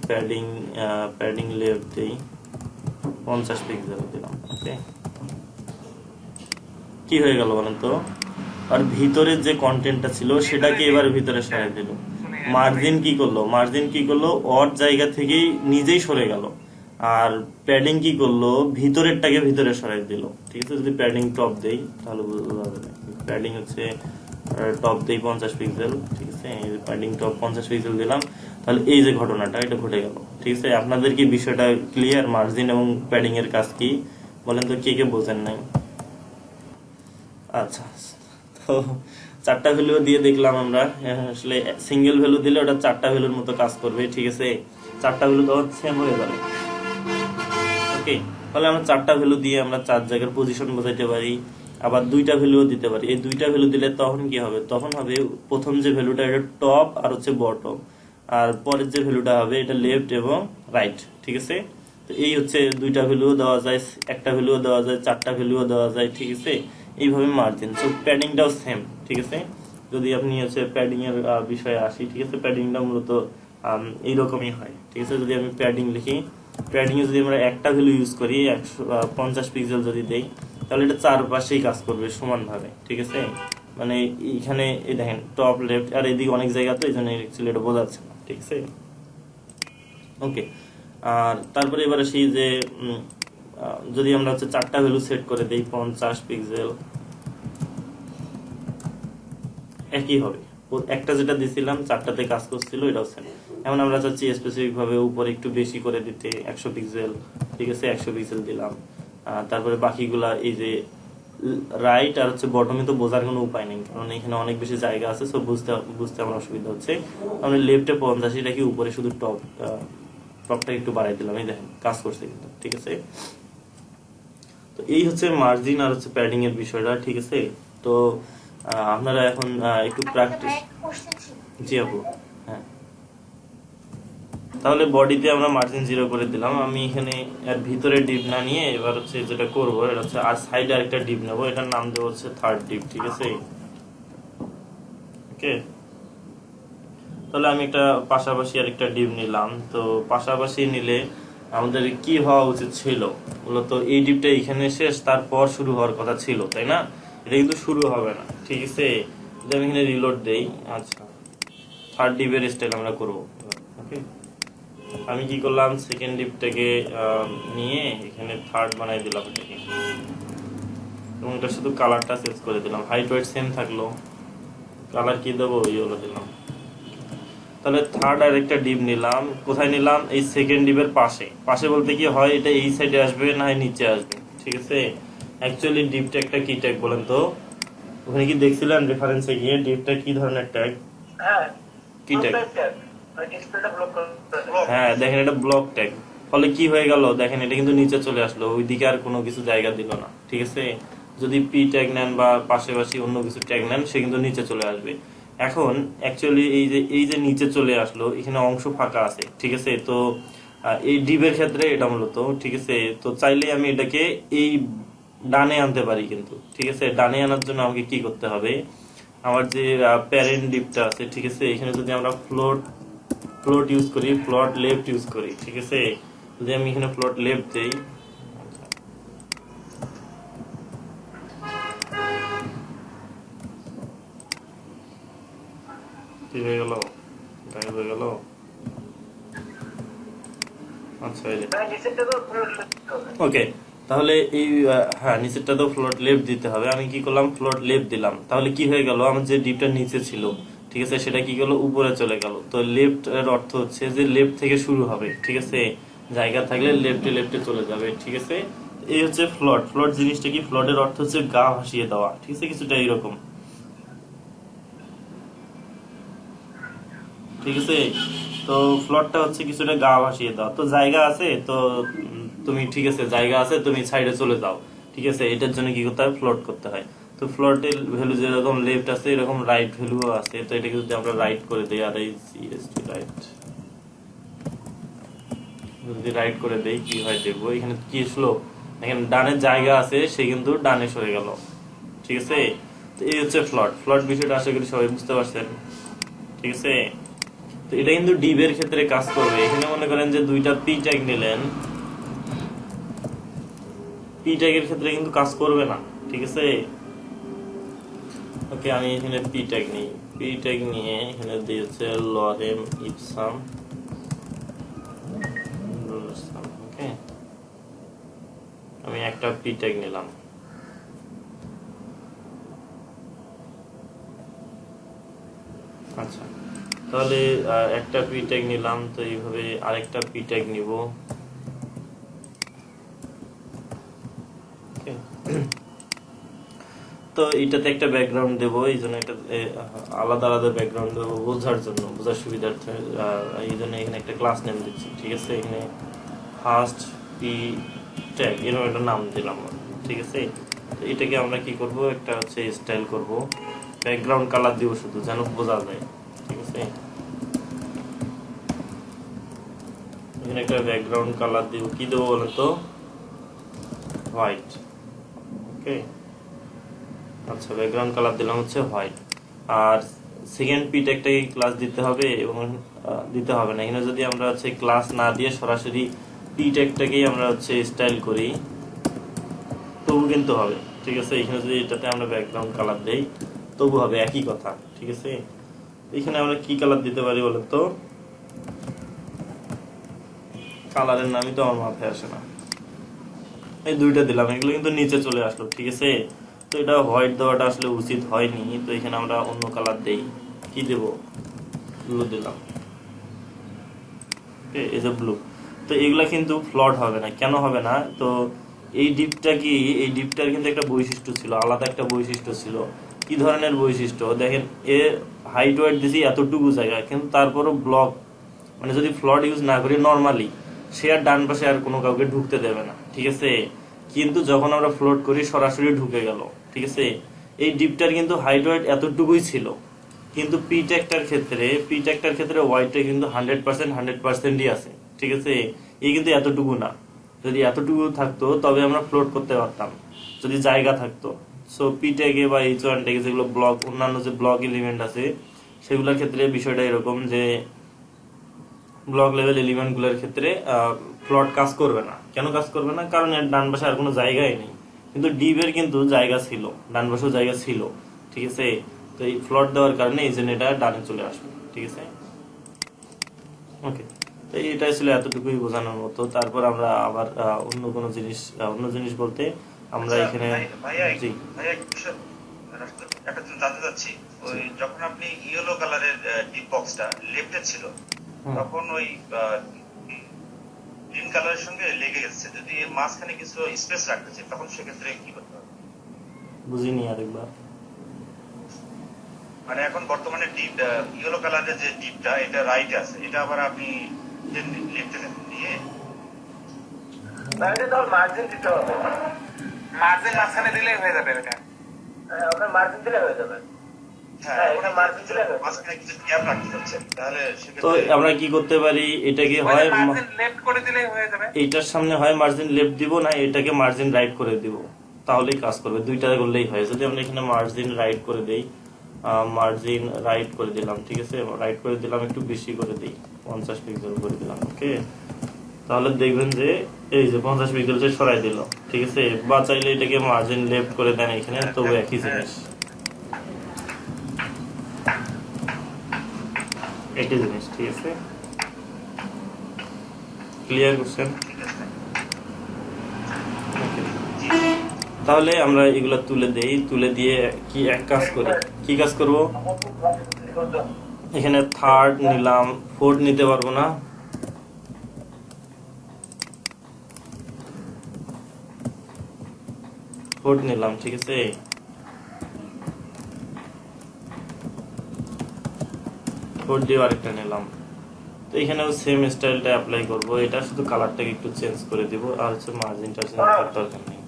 প্যাডিং লেফট দেই 50 পিক্সেল দিলাম, ওকে। কি হয়ে গেল বলেন তো, আর ভিতরের যে কন্টেন্টটা ছিল সেটাকে এবার ভিতরে সরাই দিল। মার্জিন কি করলো, ওর জায়গা থেকেই নিজেই সরে গেল। আর প্যাডিং কি করলো, ভিতরেরটাকে ভিতরে সরাই দিল, ঠিক আছে। যদি প্যাডিং টপ দেই তাহলে বোঝা যাবে, প্যাডিং হচ্ছে টপ দেই 50 পিক্সেল, ঠিক আছে। প্যাডিং টপ 50 পিক্সেল দিলাম, তাহলে এই যে ঘটনাটা এটা ঘটে গেল, ঠিক আছে। আপনাদের কি বিষয়টা ক্লিয়ার, মার্জিন এবং প্যাডিং এর কাজ কি বলেন তো, কে কে বোঝেন নাই? আচ্ছা, তো চারটা ভ্যালু দিয়ে দেখলাম আমরা আসলে সিঙ্গেল ভ্যালু দিলে ওটা চারটা ভ্যালুর মতো কাজ করবে, ঠিক আছে, চারটা ভ্যালু তখন সেম হয়ে যাবে। ওকে, তাহলে আমরা চারটা ভ্যালু দিয়ে আমরা চার জায়গার পজিশন বোঝাইতে পারি, আবার দুইটা ভ্যালুও দিতে পারি। এই দুইটা ভ্যালু দিলে তখন কি হবে, তখন হবে প্রথম যে ভ্যালুটা এটা টপ আর হচ্ছে বটম, আর পরের যে ভ্যালুটা হবে এটা লেফট এবং রাইট, ঠিক আছে। তো এই হচ্ছে দুইটা ভ্যালুও দেওয়া যায়, একটা ভ্যালুও দেওয়া যায়, চারটা ভ্যালুও দেওয়া যায়, ঠিক আছে। এইভাবে মার্জিন, সো প্যাডিংটাও সেম, ঠিক আছে। যদি আপনি হচ্ছে প্যাডিং এর বিষয়ে আসি, ঠিক আছে, প্যাডিংটা মূলত এইরকমই হয়, ঠিক আছে। যদি আমি প্যাডিং লিখি, প্যাডিং এ যদি আমরা একটা ভ্যালু ইউজ করি 150 পিক্সেল যদি দেই, তাহলে এটা চারপাশেই কাজ করবে সমানভাবে, ঠিক আছে। মানে এইখানে এই দেখেন টপ লেফট, আর এদিকে অনেক জায়গা, তো এই জন্য অ্যাকচুয়ালি এটা বোঝা যাচ্ছে না, ঠিক আছে। ওকে, আর তারপরে এবারে সেই যে যদি আমরা হচ্ছে চারটা ভ্যালু সেট করে দেই 50 পিক্সেল, একই হবে, একটা যেটা দিছিলাম চারটাতে কাজ করছিল এটাও সেম। এখন আমরা চাচ্ছি স্পেসিফিক ভাবে উপরে একটু বেশি করে দিতে 100 পিক্সেল, ঠিক আছে, 100 পিক্সেল দিলাম। তারপরে বাকিগুলা এই যে রাইট আর হচ্ছে বটমে তো বোঝার কোনো উপায় নেই, কারণ এখানে অনেক বেশি জায়গা আছে, সব বুঝতে বুঝতে আমার অসুবিধা হচ্ছে। আমরা লেফটে 50 এটাকে উপরে শুধু টপটা একটু বাড়াই দিলাম, এই দেখেন কাজ করছে কিন্তু, ঠিক আছে। তো এই হচ্ছে মার্জিন আর হচ্ছে প্যাডিং এর বিষয়টা, ঠিক আছে। তো আপনারা এখন একটু প্র্যাকটিস, জি আপু, হ্যাঁ। তাহলে বডিতে আমরা মার্জিন 0 করে দিলাম। আমি এখানে এর ভিতরে ডিপ না নিয়ে এবার হচ্ছে যেটা করব, এটা হচ্ছে আর সাইডে আরেকটা ডিপ নেব, এটার নাম দেব হচ্ছে থার্ড ডিপ, ঠিক আছে। ওকে, তাহলে আমি একটা পাশাপাশি আরেকটা ডিপ নিলাম। তো পাশাপাশি নিলে আমাদের কি হওয়া উচিত ছিল, মূলত এই ডিপটা এখানে শেষ, তারপর শুরু হওয়ার কথা ছিল, তাই না? এটা কিন্তু শুরু হবে না, ঠিক আছে। যদি আমি এখানে রিলোড দেই, আচ্ছা, থার্ড ডিপের স্টাইল আমরা করব। ওকে, আমি কি করলাম, সেকেন্ড ডিপটাকে নিয়ে এখানে থার্ড বানাই দিলাম এটাকে, এবং এটা শুধু কালারটা চেঞ্জ করে দিলাম, হাইট ওয়েট সেম থাকলো, কালার কি দেবো, ইয়েলো দিলাম। তাহলে থার্ড আর একটা ডিপ নিলাম, কোথায় নিলাম, এই সেকেন্ড ডিপের পাশে। পাশে বলতে কি হয়, এটা এই সাইডে আসবে না হয় নিচে আসবে, ঠিক আছে। অ্যাকচুয়ালি ডিপ ট্যাগটা কি ট্যাগ বলেন তো, ওখানে কি দেখছিলেন রেফারেন্সে গিয়ে ডিপটা কি ধরনের ট্যাগ, হ্যাঁ, কি ট্যাগ? ডিসপ্লেটা ব্লক করে হ্যাঁ, দেখেন এটা ব্লক ট্যাগ। ফলে কি হয়ে গেল, দেখেন এটা কিন্তু নিচে চলে আসলো, ওইদিকে আর কোনো কিছু জায়গা দিল না, ঠিক আছে। যদি পি ট্যাগ নেন বা পাশাপাশি অন্য কিছু ট্যাগ নেন, সে কিন্তু নিচে চলে আসবে। এখন অ্যাকচুয়ালি এই যে নিচে চলে আসলো, এখানে অংশ ফাঁকা আছে, ঠিক আছে। তো এই ডিপের ক্ষেত্রে এটা মূলত, ঠিক আছে। তো চাইলে আমি এটাকে এই ডানে আনতে পারি কিন্তু, ঠিক আছে। ডানে আনার জন্য আমাকে কি করতে হবে, আমার যে প্যারেন্ট ডিপটা আছে, ঠিক আছে, এখানে যদি আমরা ফ্লোট ইউজ করি, ফ্লোট লেফট ইউজ করি, ঠিক আছে। যদি আমি এখানে ফ্লোট লেফট দেই, কি হয়ে গেল, গায়েব হয়ে গেল। আচ্ছা, এই যে নিচেরটা তো পুরো লিখতে হবে। ওকে, তাহলে এই হ্যাঁ, নিচেরটা তো ফ্লোট লেফট দিতে হবে। আমি কি করলাম, ফ্লোট লেফট দিলাম, তাহলে কি হয়ে গেল, আমার যে ডিপটা নিচে ছিল, ঠিক আছে, সেটা কি গেল, উপরে চলে গেল। তো লেফট এর অর্থ হচ্ছে যে লেফট থেকে শুরু হবে, ঠিক আছে। জায়গা থাকলে লেফটে লেফটে চলে যাবে, ঠিক আছে। এই হচ্ছে ফ্লোট। ফ্লোট জিনিসটা কি, ফ্লোটের অর্থ হচ্ছে গা ভাসিয়ে দেওয়া, ঠিক আছে, কিছুটা এইরকম, ঠিক আছে। তো ফ্লোটটা হচ্ছে কিছুটা গা ভাসিয়ে দাও, তো জায়গা আছে, তো তুমি, ঠিক আছে, জায়গা আছে, তুমি সাইডে চলে যাও, ঠিক আছে। এটার জন্য কি করতে হয়, ফ্লোট করতে হয়। তো ফ্লোটের ভ্যালু যেরকম লেফট আছে এরকম রাইট ভ্যালুও আছে। তো এটাকে যদি আমরা রাইট করে দিই, আর এই রাইট, যদি রাইট করে দেই কি হয় দেখবো, এখানে কি আসলো, এখানে ডানের জায়গা আছে, সে কিন্তু ডানে সরে গেল, ঠিক আছে। তো এই হচ্ছে ফ্লোট। ফ্লোট বিষয়টা আশা করি সবাই বুঝতে পারছেন, ঠিক আছে। তো এটা কিন্তু ডিভের ক্ষেত্রে কাজ করবে। এখানে মনে করেন যে দুইটা পি ট্যাগ নিলেন, পি ট্যাগের ক্ষেত্রে কিন্তু কাজ করবে না, ঠিক আছে। ওকে, আমি এখানে পি ট্যাগ নিই, পি ট্যাগ নিয়ে এখানে দিয়েছে লরেম ইপসাম, ওকে, আমি একটা পি ট্যাগ নিলাম। আচ্ছা, তাহলে একটা পি ট্যাগ নিলাম, তো এইভাবে আরেকটা পি ট্যাগ নিব। তো তো এটাতে একটা ব্যাকগ্রাউন্ড দেবো, এই জন্য একটা আলাদা আলাদা ব্যাকগ্রাউন্ড দেবো বোঝার জন্য, বোঝার সুবিধার্থে। এই জন্য এখানে একটা ক্লাস নেম দিচ্ছি, ঠিক আছে। এখানে ফার্স্ট পি ট্যাগ এরকম একটা নাম দিলাম, ঠিক আছে। তো এটাকে আমরা কি করব, একটা হচ্ছে স্টাইল করব, ব্যাকগ্রাউন্ড কালার দিব শুধু যেন বোঝা যায়, ঠিক আছে। এখানে একটা ব্যাকগ্রাউন্ড কালার দিব, কি দেবো বলেন তো, হোয়াইট, ওকে। আচ্ছা, ব্যাকগ্রাউন্ড কালার দিলাম হচ্ছে হোয়াইট। আর সেকেন্ড পি ট্যাগটাকে ক্লাস দিতে হবে এবং দিতে হবে না। এখানে যদি আমরা হচ্ছে ক্লাস না দিয়ে সরাসরি পি ট্যাগটাকেই আমরা হচ্ছে স্টাইল করি তবু কিন্তু হবে, ঠিক আছে। এখানে যদি এটাতে আমরা ব্যাকগ্রাউন্ড কালার দেই তবু হবে, একই কথা, ঠিক আছে। এখানে আমরা কি কালার দিতে পারি বলেন তো, কালারের নামই তো আমার মাথায় আসে না। এই দুইটা দিলাম, এগুলো কিন্তু নিচে চলে আসলো, ঠিক আছে। তো এটা হোয়াইট দেওয়াটা আসলে উচিত হয়নি, তো এখানে আমরা অন্য কালার দেই, কি দেব, ব্লু দিলাম, এই যে ব্লু। তো এগুলা কিন্তু ফ্লট হবে না, কেন হবে না, তো এই ডিপটা কি, এই ডিপটার কিন্তু একটা বৈশিষ্ট্য ছিল, আলাদা একটা বৈশিষ্ট্য ছিল। কি ধরনের বৈশিষ্ট্য দেখেন, এ হাইট ওয়েট দিছি এতটুকু জায়গা, কিন্তু তারপরও ব্লক, মানে যদি ফ্লট ইউজ না করি নর্মালি, সে আর ডান পাশে আর কোনো কাউকে ঢুকতে দেবে না, ঠিক আছে। কিন্তু যখন আমরা ফ্লোট করি সরাসরি ঢুকে গেল, ঠিক আছে। এই ডিপটার কিন্তু হাইট ওয়েট এতটুকুই ছিল, কিন্তু পি ট্যাগটার ক্ষেত্রে ওয়াইটটা কিন্তু 100%ই আছে, ঠিক আছে। এই কিন্তু এতটুকু না, যদি এতটুকু থাকতো তবে আমরা ফ্লোট করতে পারতাম, যদি জায়গা থাকতো। সো পি ট্যাগে বা এইচ ওয়ান ট্যাগে যেগুলো ব্লক, অন্যান্য যে ব্লক এলিমেন্ট আছে সেগুলোর ক্ষেত্রে বিষয়টা এরকম যে ব্লক লেভেল এলিমেন্ট গুলোর ক্ষেত্রে ফ্লট কাজ করবে না। কেন কাজ করবে না, কারণ এর ডান পাশে আর কোনো জায়গাই নেই। কিন্তু ডিপের কিন্তু জায়গা ছিল, ডান পাশেও জায়গা ছিল, ঠিক আছে। তো এই ফ্লট দেওয়ার কারণে এই জন্য এটা ডানে চলে আসবে, ঠিক আছে, ওকে। তো এটাই ছিল এতটুকুই বোঝানোর মতো। তারপর আমরা আবার অন্য কোনো জিনিস, অন্য জিনিস বলতে আমরা আচ্ছা, এখানে ভাইয়া জি ভাইয়া একটা জিনিস জানতে চাচ্ছি, ওই যখন আপনি ইয়েলো কালারের ডিপ বক্সটা লেফটে ছিল, তখন ওই গ্রিন কালারের সঙ্গে লেগে গেছে, যদি এর মাঝখানে কিছু স্পেস রাখতে চাই তখন সেক্ষেত্রে কি করতে হবে? বুঝিনি আরেকবার। মানে এখন বর্তমানে ডিপ ইয়েলো কালারের যে ডিপটা এটা রাইটে আছে, এটা আবার আপনি লেফটে নিয়ে বাইরে তো মার্জিন দিতে হবে, মার্জিন মাঝখানে দিলেই হয়ে যাবে এটা। হ্যাঁ ওখানে মার্জিন দিলে হয়ে যাবে। হ্যাঁ ওখানে মার্জিন দিলে হয়ে যাবে। মাঝখানে কিছু গ্যাপ রাখতে হচ্ছে, তাহলে তো সেক্ষেত্রে আমরা কি করতে পারি, এটাকে হয় মার্জিন লেফট করে দিলেই হয়ে যাবে। এইটার সামনে হয় মার্জিন লেফট দিব, না এটাকে মার্জিন রাইট করে দিব, তাহলেই কাজ করবে। দুইটা করলেই হয়। যদি আমরা এখানে মার্জিন রাইট করে দেই, মার্জিন রাইট করে দিলাম, ঠিক আছে, রাইট করে দিলাম, একটু বেশি করে দিই, 50 পিক্সেল করে দিলাম, ওকে। তাহলে দেখবেন যে এই যে 50 পিক্সেলটা সরাই দিল, ঠিক আছে। বা চাইলে এটাকে মার্জিন লেফট করে দেন এখানে, তবু একই জিনিস, একই জিনিস, ঠিক আছে। ক্লিয়ার করছেন? তাহলে আমরা এগুলা তুলে দেই, তুলে দিয়ে কি এক কাজ করি, কি কাজ করব, এখানে থার্ড নিলাম, ফোর্থ নিতে পারবো না, ফোর্থ নিলাম, ঠিক আছে। ফোর্থ দিয়ে আরেকটা নিলাম। তো এখানেও সেম স্টাইলটা অ্যাপ্লাই করব, এটা শুধু কালারটাকে একটু চেঞ্জ করে দিব, আর হচ্ছে মার্জিনটা চেঞ্জ করার দরকার নেই।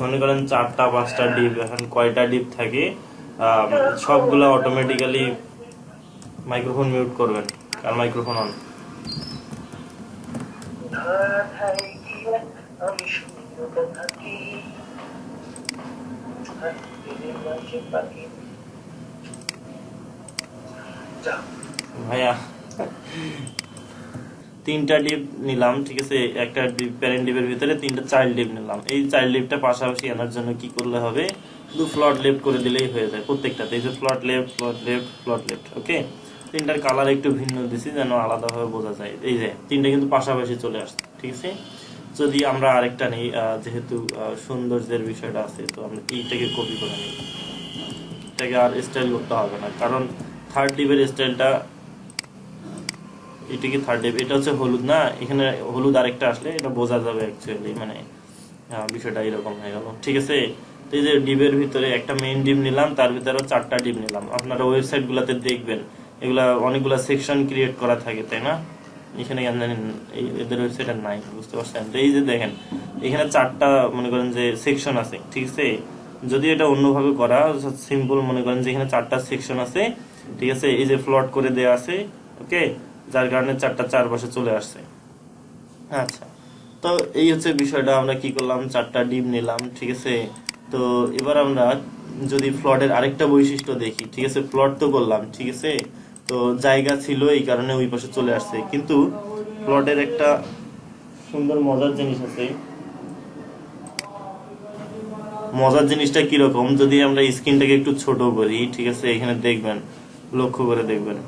মনে করেন 4টা 5টা ডিপ, এখন কয়টা ডিপ থাকে সবগুলা অটোমেটিক্যালি মাইক্রোফোন মিউট করবেন, আর মাইক্রোফোন অন। আমি শূন্যতে থাকি, পাখি ভাইয়া 3টা ডিপ নিলাম, ঠিক আছে। একটা ডিপ, প্যারেন্ট ডিপের ভিতরে 3টা চাইল্ড ডিপ নিলাম। এই চাইল্ড ডিপটা পাশাপাশি আনার জন্য কি করলে হবে, শুধু ফ্লট লেফট করে দিলেই হয়ে যায় প্রত্যেকটাতে। এই যে ফ্লট লেফট, ফ্লট লেফট, ফ্লট লেফট, ওকে। 3টার কালার একটু ভিন্ন দিছি যেন আলাদাভাবে বোঝা যায়। এই যে 3টা কিন্তু পাশাপাশি চলে আসছে, ঠিক আছে। যদি আমরা আরেকটা নেই, যেহেতু সৌন্দর্যের বিষয়টা আছে, তো আমরা এইটাকে কপি করে নিই, এটাকে আর স্টাইল করতে হবে না, কারণ থার্ড ডিপের স্টাইলটা, এটা কি থার্ড ডিপ, এটা হচ্ছে হলুদ না, এখানে হলুদ আরেকটা আসলে এটা বোঝা যাবে অ্যাকচুয়ালি, মানে বিষয়টা এরকম হয়ে গেল, ঠিক আছে। তো এই যে ডিপের ভিতরে একটা মেইন ডিপ নিলাম, তার ভিতরে 4টা ডিপ নিলাম। আপনারা ওয়েবসাইট গুলাতে দেখবেন এগুলা অনেকগুলা সেকশন ক্রিয়েট করা থাকে, তাই না? এখানে কেন জানেন এদের ওয়েবসাইটে নাই, বুঝতে পারছেন? তো এই যে দেখেন এখানে 4টা মনে করেন যে সেকশন আছে, ঠিক আছে? যদি এটা অন্যভাবে করা সিম্পল, মনে করেন যে এখানে 4টা সেকশন আছে, ঠিক আছে? এই যে প্লট করে দেয়া আছে, ওকে, যার কারণে 4টা চারপাশে চলে আসছে। আচ্ছা, তো এই হচ্ছে বিষয়টা। আমরা কি করলাম, 4টা ডিপ নিলাম, ঠিক আছে? তো এবার আমরা যদি প্লটের আরেকটা বৈশিষ্ট্য দেখি, ঠিক আছে? প্লট তো করলাম, ঠিক আছে? তো জায়গা ছিল এই কারণে ওই পাশে চলে আসছে, কিন্তু প্লটের একটা সুন্দর মজার জিনিস আছে। মজার জিনিসটা কিরকম, যদি আমরা স্ক্রিনটাকে একটু ছোট করি, ঠিক আছে? এখানে দেখবেন, লক্ষ্য করে দেখবেন।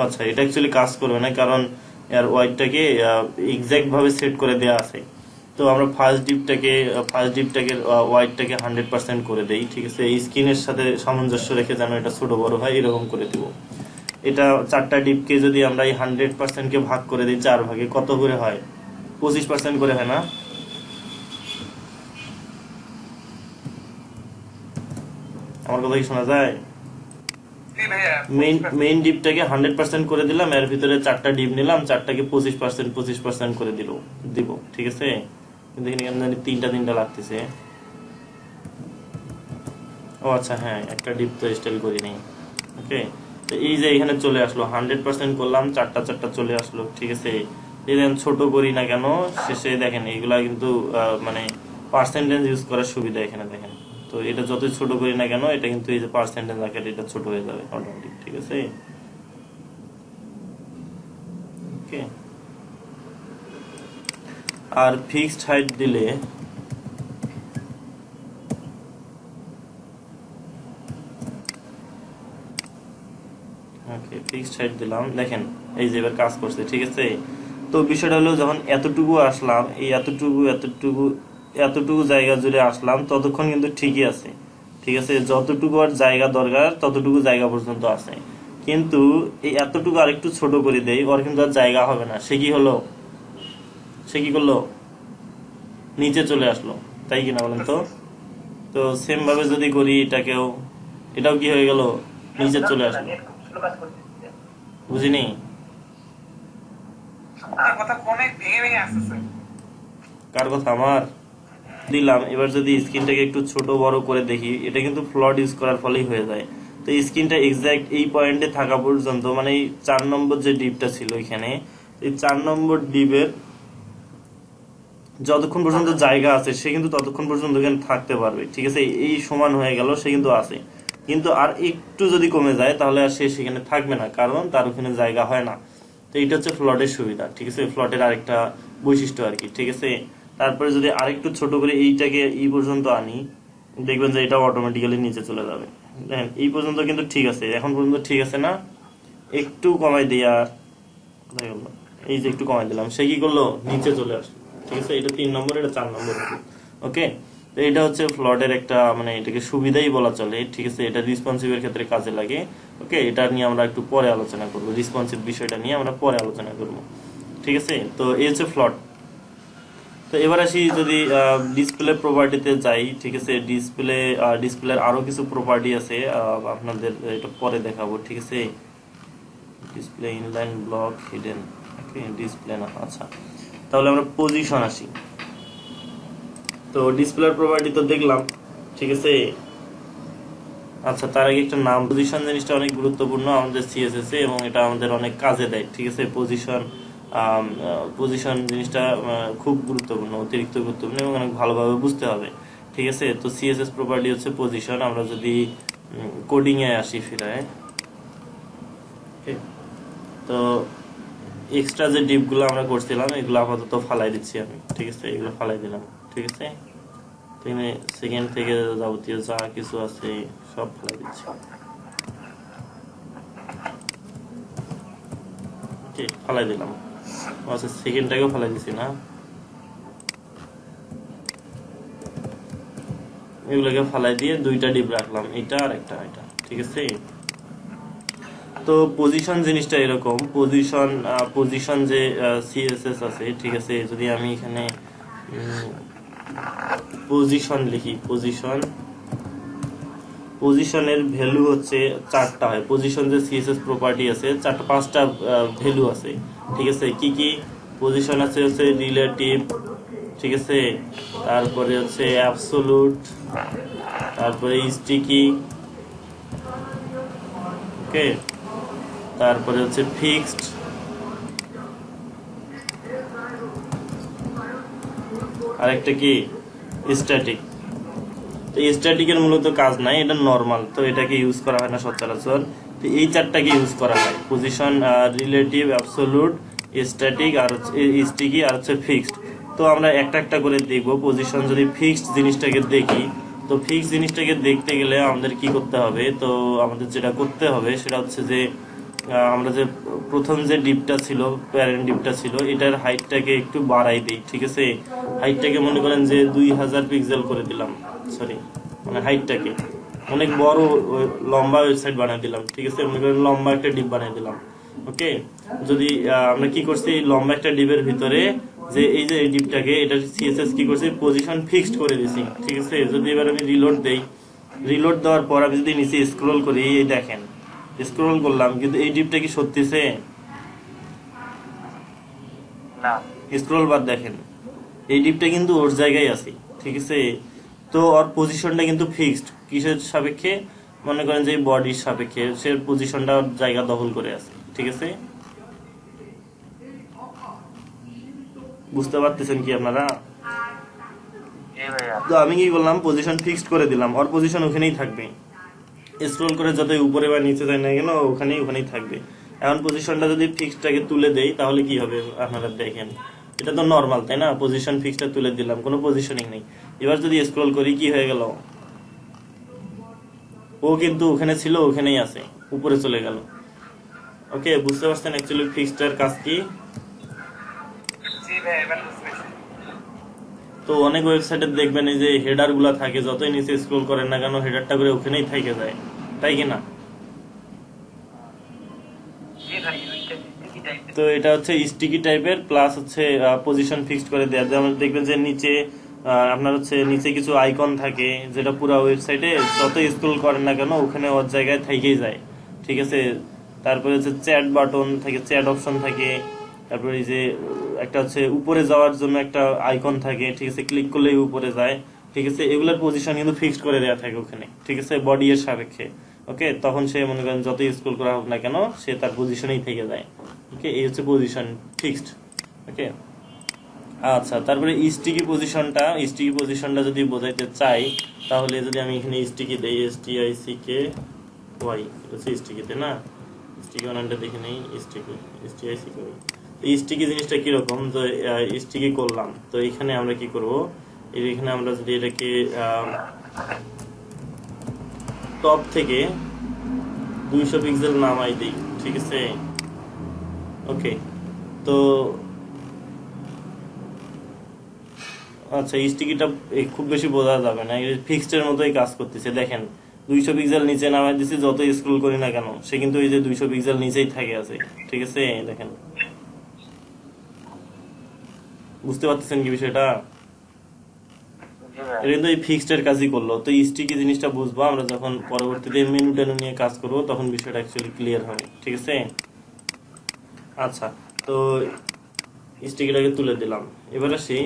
আচ্ছা, এটা অ্যাকচুয়ালি কাজ করবে না, কারণ এর ওয়াইডটাকে এক্সাক্ট ভাবে সেট করে দেয়া আছে। তো আমরা ফার্স্ট ডিপটাকে ওয়াইডটাকে 100% করে দেই, ঠিক আছে? এই স্ক্রিনের সাথে সামঞ্জস্য রেখে যেন এটা ছোট বড় হয় এরকম করে দিব। এটা 4টা ডিপকে যদি আমরা এই 100% কে ভাগ করে দিই 4 ভাগে, কত করে হয়? 25% করে হয় না? আমার কথা কি শোনা যায়? জি ভাইয়া, মেইন ডিপটাকে 100% করে দিলাম, এর ভিতরে 4টা ডিপ নিলাম, 4টাকে 25% করে দিব, ঠিক আছে? কিন্তু এখানে কেন জানি 3টা লাগতেছে। ও আচ্ছা, হ্যাঁ, একটা ডিপ তো স্টাইল করি নাই, ওকে। তো এই যে এখানে চলে আসলো, 100% করলাম, 4টা চলে আসলো, ঠিক আছে? এই দেখেন ছোট করি না কেন, শেষে দেখেন এইগুলা কিন্তু মানে পার্সেন্টেজ ইউজ করার সুবিধা এখানে দেখেন। তো এটা যতই ছোট করি না কেন, এটা কিন্তু এই যে পার্সেন্টেজ আকারে এটা ছোট হয়ে যাবে অটোমেটিক, ঠিক আছে? ওকে। আর ফিক্সড হাইট দিলে ওকে, ফিক্সড হাইট দিলাম, দেখেন এই যে এবার কাজ করছে, ঠিক আছে? তো বিষয়টা হলো, যখন এতটুকু আসলাম, এই এতটুকু জায়গা জুড়ে আসলাম, ততক্ষণ কিন্তু ঠিকই আছে, ঠিক আছে? যতটুকু আর জায়গা দরকার ততটুকু জায়গা পর্যন্ত আছে। কিন্তু এই এতটুকু আরেকটু ছোট করে দেই, ওর কিন্তু আর জায়গা হবে না। সে কি করলো? নিচে চলে আসলো, তাই কিনা বলেন তো? তো সেম ভাবে যদি করি এটাও কি হয়ে গেল? নিচে চলে আসলো। নেট খুব স্লো কাজ করতেছে। বুঝিনি? আপনার কথা অনেক ভেঙে আসতেছে। কার কথা? আমার দিলাম। এবার যদি স্ক্রিনটাকে একটু ছোট বড় করে দেখি, এটা কিন্তু ফ্লট ইউজ করার ফলেই হয়ে যায়। তো স্ক্রিনটা এক্সাক্ট এই পয়েন্টে থাকা পর্যন্ত, মানে এই 4 নম্বর যে ডিপটা ছিল এখানে, এই 4 নম্বর ডিপের যতক্ষণ পর্যন্ত জায়গা আছে সে কিন্তু ততক্ষণ পর্যন্ত এখানে থাকতে পারবে, ঠিক আছে? এই সমান হয়ে গেল, সে কিন্তু আছে। কিন্তু আর একটু যদি কমে যায় তাহলে আর সে সেখানে থাকবে না, কারণ তার ওখানে জায়গা হয় না। তো এটা হচ্ছে ফ্লটের সুবিধা, ঠিক আছে? ফ্লটের আরেকটা বৈশিষ্ট্য আর কি, ঠিক আছে? তারপরে যদি আরেকটু ছোট করে এইটাকে এই পর্যন্ত আনি, দেখবেন যে এটা অটোমেটিক্যালি নিচে চলে যাবে। দেখেন এই পর্যন্ত কিন্তু ঠিক আছে, এখন পর্যন্ত ঠিক আছে না? একটু কমাই দিই, আর কোথায় গেল? এই যে একটু কমাই দিলাম, সে কি করলো? নিচে চলে আসলো, ঠিক আছে? এটা 3 নম্বর, এটা 4 নম্বর, ওকে। তো এটা হচ্ছে ফ্লটের একটা, মানে এটাকে সুবিধাই বলা চলে, ঠিক আছে? এটা রেসপন্সিভের ক্ষেত্রে কাজে লাগে, ওকে। এটা নিয়ে আমরা একটু পরে আলোচনা করব, রেসপন্সিভ বিষয়টা নিয়ে আমরা পরে আলোচনা করব, ঠিক আছে? তো এই হচ্ছে ফ্লট। তো এবার আসি, যদি ডিসপ্লে প্রপার্টিতে যাই, ঠিক আছে? ডিসপ্লের আরো কিছু প্রপার্টি আছে, আপনাদের এটা পরে দেখাবো, ঠিক আছে? ডিসপ্লে ইনলাইন ব্লক হিডেন, ওকে, ডিসপ্লে না, আচ্ছা। তাহলে আমরা পজিশন আসি। তো ডিসপ্লের প্রপার্টি তো দেখলাম, ঠিক আছে? আচ্ছা, তার আগে একটা নাম, পজিশন জিনিসটা অনেক গুরুত্বপূর্ণ আমাদের সিএসএস এ, এবং এটা আমাদের অনেক কাজে দেয়, ঠিক আছে? পজিশন জিনিসটা খুব গুরুত্বপূর্ণ, অতিরিক্ত গুরুত্বপূর্ণ, এবং অনেক ভালোভাবে বুঝতে হবে, ঠিক আছে? তো সিএসএস প্রপার্টি হচ্ছে পজিশন। আমরা যদি কোডিং এ আসি ফিরে, তো এক্সট্রা যে ডিপগুলো আমরা করছিলাম এগুলো আপাতত ফালাই দিচ্ছি আমি, ঠিক আছে? এগুলো ফালাই দিলাম, ঠিক আছে? এখানে সেকেন্ড থেকে যাবতীয় যা কিছু আছে সব ফালাই দিচ্ছি, ফালাই দিলাম। আচ্ছা, সেকেন্ডটাকেও ফালাই দিচ্ছি না, এগুলোকে ফালাই দিয়ে 2টা ডিপ রাখলাম, এটা আর এটা, ঠিক আছে? তো পজিশন জিনিসটা এরকম, পজিশন যে সিএসএস আছে, ঠিক আছে? যদি আমি এখানে পজিশন লিখি, পজিশনের ভ্যালু হচ্ছে 4টা হয়। পজিশন যে সিএসএস প্রপার্টি আছে 5টা ভ্যালু আছে, ঠিক আছে। কি কি পজিশন আছে? হচ্ছে রিলেটিভ, ঠিক আছে, তারপরে হচ্ছে অ্যাবসোলুট, তারপরে স্টিকি, ওকে, তারপরে হচ্ছে ফিক্সড, আর একটা কি স্ট্যাটিক। তো স্ট্যাটিকের মূলত কাজ নাই, এটা নরমাল, তো এটাকে ইউজ করা হয় না সচরাচর। তো এই 4টাকে ইউজ করা হয়, পজিশন, রিলেটিভ, অ্যাবসোলুট, স্ট্যাটিক, আর হচ্ছে স্টিকি, আর হচ্ছে ফিক্সড। তো আমরা একটা একটা করে দেখব। পজিশন যদি ফিক্সড জিনিসটাকে দেখি, তো ফিক্সড জিনিসটাকে দেখতে গেলে আমাদের কি করতে হবে? তো আমাদের যেটা করতে হবে সেটা হচ্ছে যে আমরা যে প্রথম যে ডিপটা ছিল, প্যারেন্ট ডিপটা ছিল, এটার হাইটটাকে একটু বাড়াই দিই, ঠিক আছে। হাইটটাকে মনে করেন যে 2000 পিক্সেল করে দিলাম, সরি মানে হাইটটাকে অনেক বড় লম্বা ওয়েবসাইট বানিয়ে দিলাম, ঠিক আছে। মনে করেন লম্বা একটা ডিপ বানিয়ে দিলাম, ওকে। যদি আমরা কি করছি, লম্বা একটা ডিপের ভিতরে যে এই যে এই ডিপটাকে, এটা সিএসএস কি করছি, পজিশন ফিক্সড করে দিছি, ঠিক আছে। যদি এবার আমি রিলোড দেই, রিলোড দেওয়ার পর আমি যদি নিচে স্ক্রল করি, এই দেখেন স্ক্রল করলাম, কিন্তু এই ডিপটা কি সত্যিছে? না, স্ক্রল বার দেখেন, এই ডিপটা কিন্তু ওর জায়গায় আছে, ঠিক আছে। তো ওর পজিশনটা কিন্তু ফিক্সড, কিসের সাপেক্ষে? মনে করেন যে বডির সাপেক্ষে সে পজিশনটা ওর জায়গা দখল করে আছে, ঠিক আছে। বুঝতে পারতেছেন কি আপনারা? জি ভাইয়া। তো আমি কি করলাম, পজিশন ফিক্সড করে দিলাম, ওর পজিশন ওখানেই থাকবে। স্ক্রল করে যতই উপরে বা নিচে যায় না কেন, ওখানেই থাকবে। এখন পজিশনটা যদি ফিক্সডটাকে তুলে দেই, তাহলে কি হবে আপনারা দেখেন। এটা তো নরমাল, তাই না? পজিশন ফিক্সডটা তুলে দিলাম, কোনো পজিশনিং নেই। এবার যদি স্ক্রল করি, কি হয়ে গেল? ও কিন্তু ওখানে ছিল, ওখানেই আছে, উপরে চলে গেল। ওকে, বুঝতে পারছেন অ্যাকচুয়ালি ফিক্সডটার কাজ কি? জি ভাই, এবার বুঝতে পেরেছি। তো অনেক ওয়েবসাইটে দেখবেন এই যে হেডার গুলা থাকে, যতই নিচে স্ক্রল করেন না কেন, হেডারটা করে ওখানেই থেকে যায়, তাই কিনা? জি ভাই, ওইটা কি টাইপের? তো এটা হচ্ছে স্টিকি টাইপের, প্লাস হচ্ছে পজিশন ফিক্সড করে দেওয়া। যেমন দেখবেন যে নিচে আপনার হচ্ছে নিচে কিছু আইকন থাকে, যেটা পুরো ওয়েবসাইটে যত স্ক্রল করেন না কেন ওখানে ওর জায়গায় থেকেই যায়, ঠিক আছে। তারপরে হচ্ছে চ্যাট বাটন থাকে, চ্যাট অপশন থাকে। তারপরে এই যে একটা হচ্ছে উপরে যাওয়ার জন্য একটা আইকন থাকে, ঠিক আছে, ক্লিক করলেই উপরে যায়, ঠিক আছে। এগুলোর পজিশন কিন্তু ফিক্সড করে দেওয়া থাকে ওখানে, ঠিক আছে, বডি এর সাপেক্ষে। ওকে, তখন সে মনে করেন যতই স্ক্রল করা হোক না কেন, সে তার পজিশনেই থেকে যায়। ওকে, এই হচ্ছে পজিশন ফিক্সড। ওকে, আচ্ছা, তারপরে স্টিকি পজিশনটা যদি বোঝাইতে চাই, তাহলে যদি আমি এখানে স্টিকি দেই, STICKY, হচ্ছে স্টিকিতে না, স্টিকি বানানটা দেখে নেই, STICKY। স্টিকি জিনিসটা কিরকম? তো স্টিকি করলাম, তো এখানে আমরা কি করব, এখানে আমরা যদি এটাকে টপ থেকে 200 পিক্সেল নামাই দিই, ঠিক আছে। ওকে, তো আচ্ছা, স্টিকিটা খুব বেশি বোঝা যাবে না, ফিক্সড এর মতোই কাজ করতেছে। দেখেন 200 পিক্সেল নিচে নামাই দিছি, যত স্ক্রল করি না কেন সে কিন্তু এই যে 200 পিক্সেল নিচেই থাকে আছে, ঠিক আছে। দেখেন, বুঝতে পারতেছেন কি বিষয়টা? জি ভাই। এটা কিন্তু এই ফিক্সড এর কাজই করলো। তো স্টিকি জিনিসটা বুঝবো আমরা যখন পরবর্তীতে মেনু টেনু নিয়ে কাজ করবো, তখন বিষয়টা অ্যাকচুয়ালি ক্লিয়ার হবে, ঠিক আছে। আচ্ছা, তো স্টিকিটাকে তুলে দিলাম। এবার আসি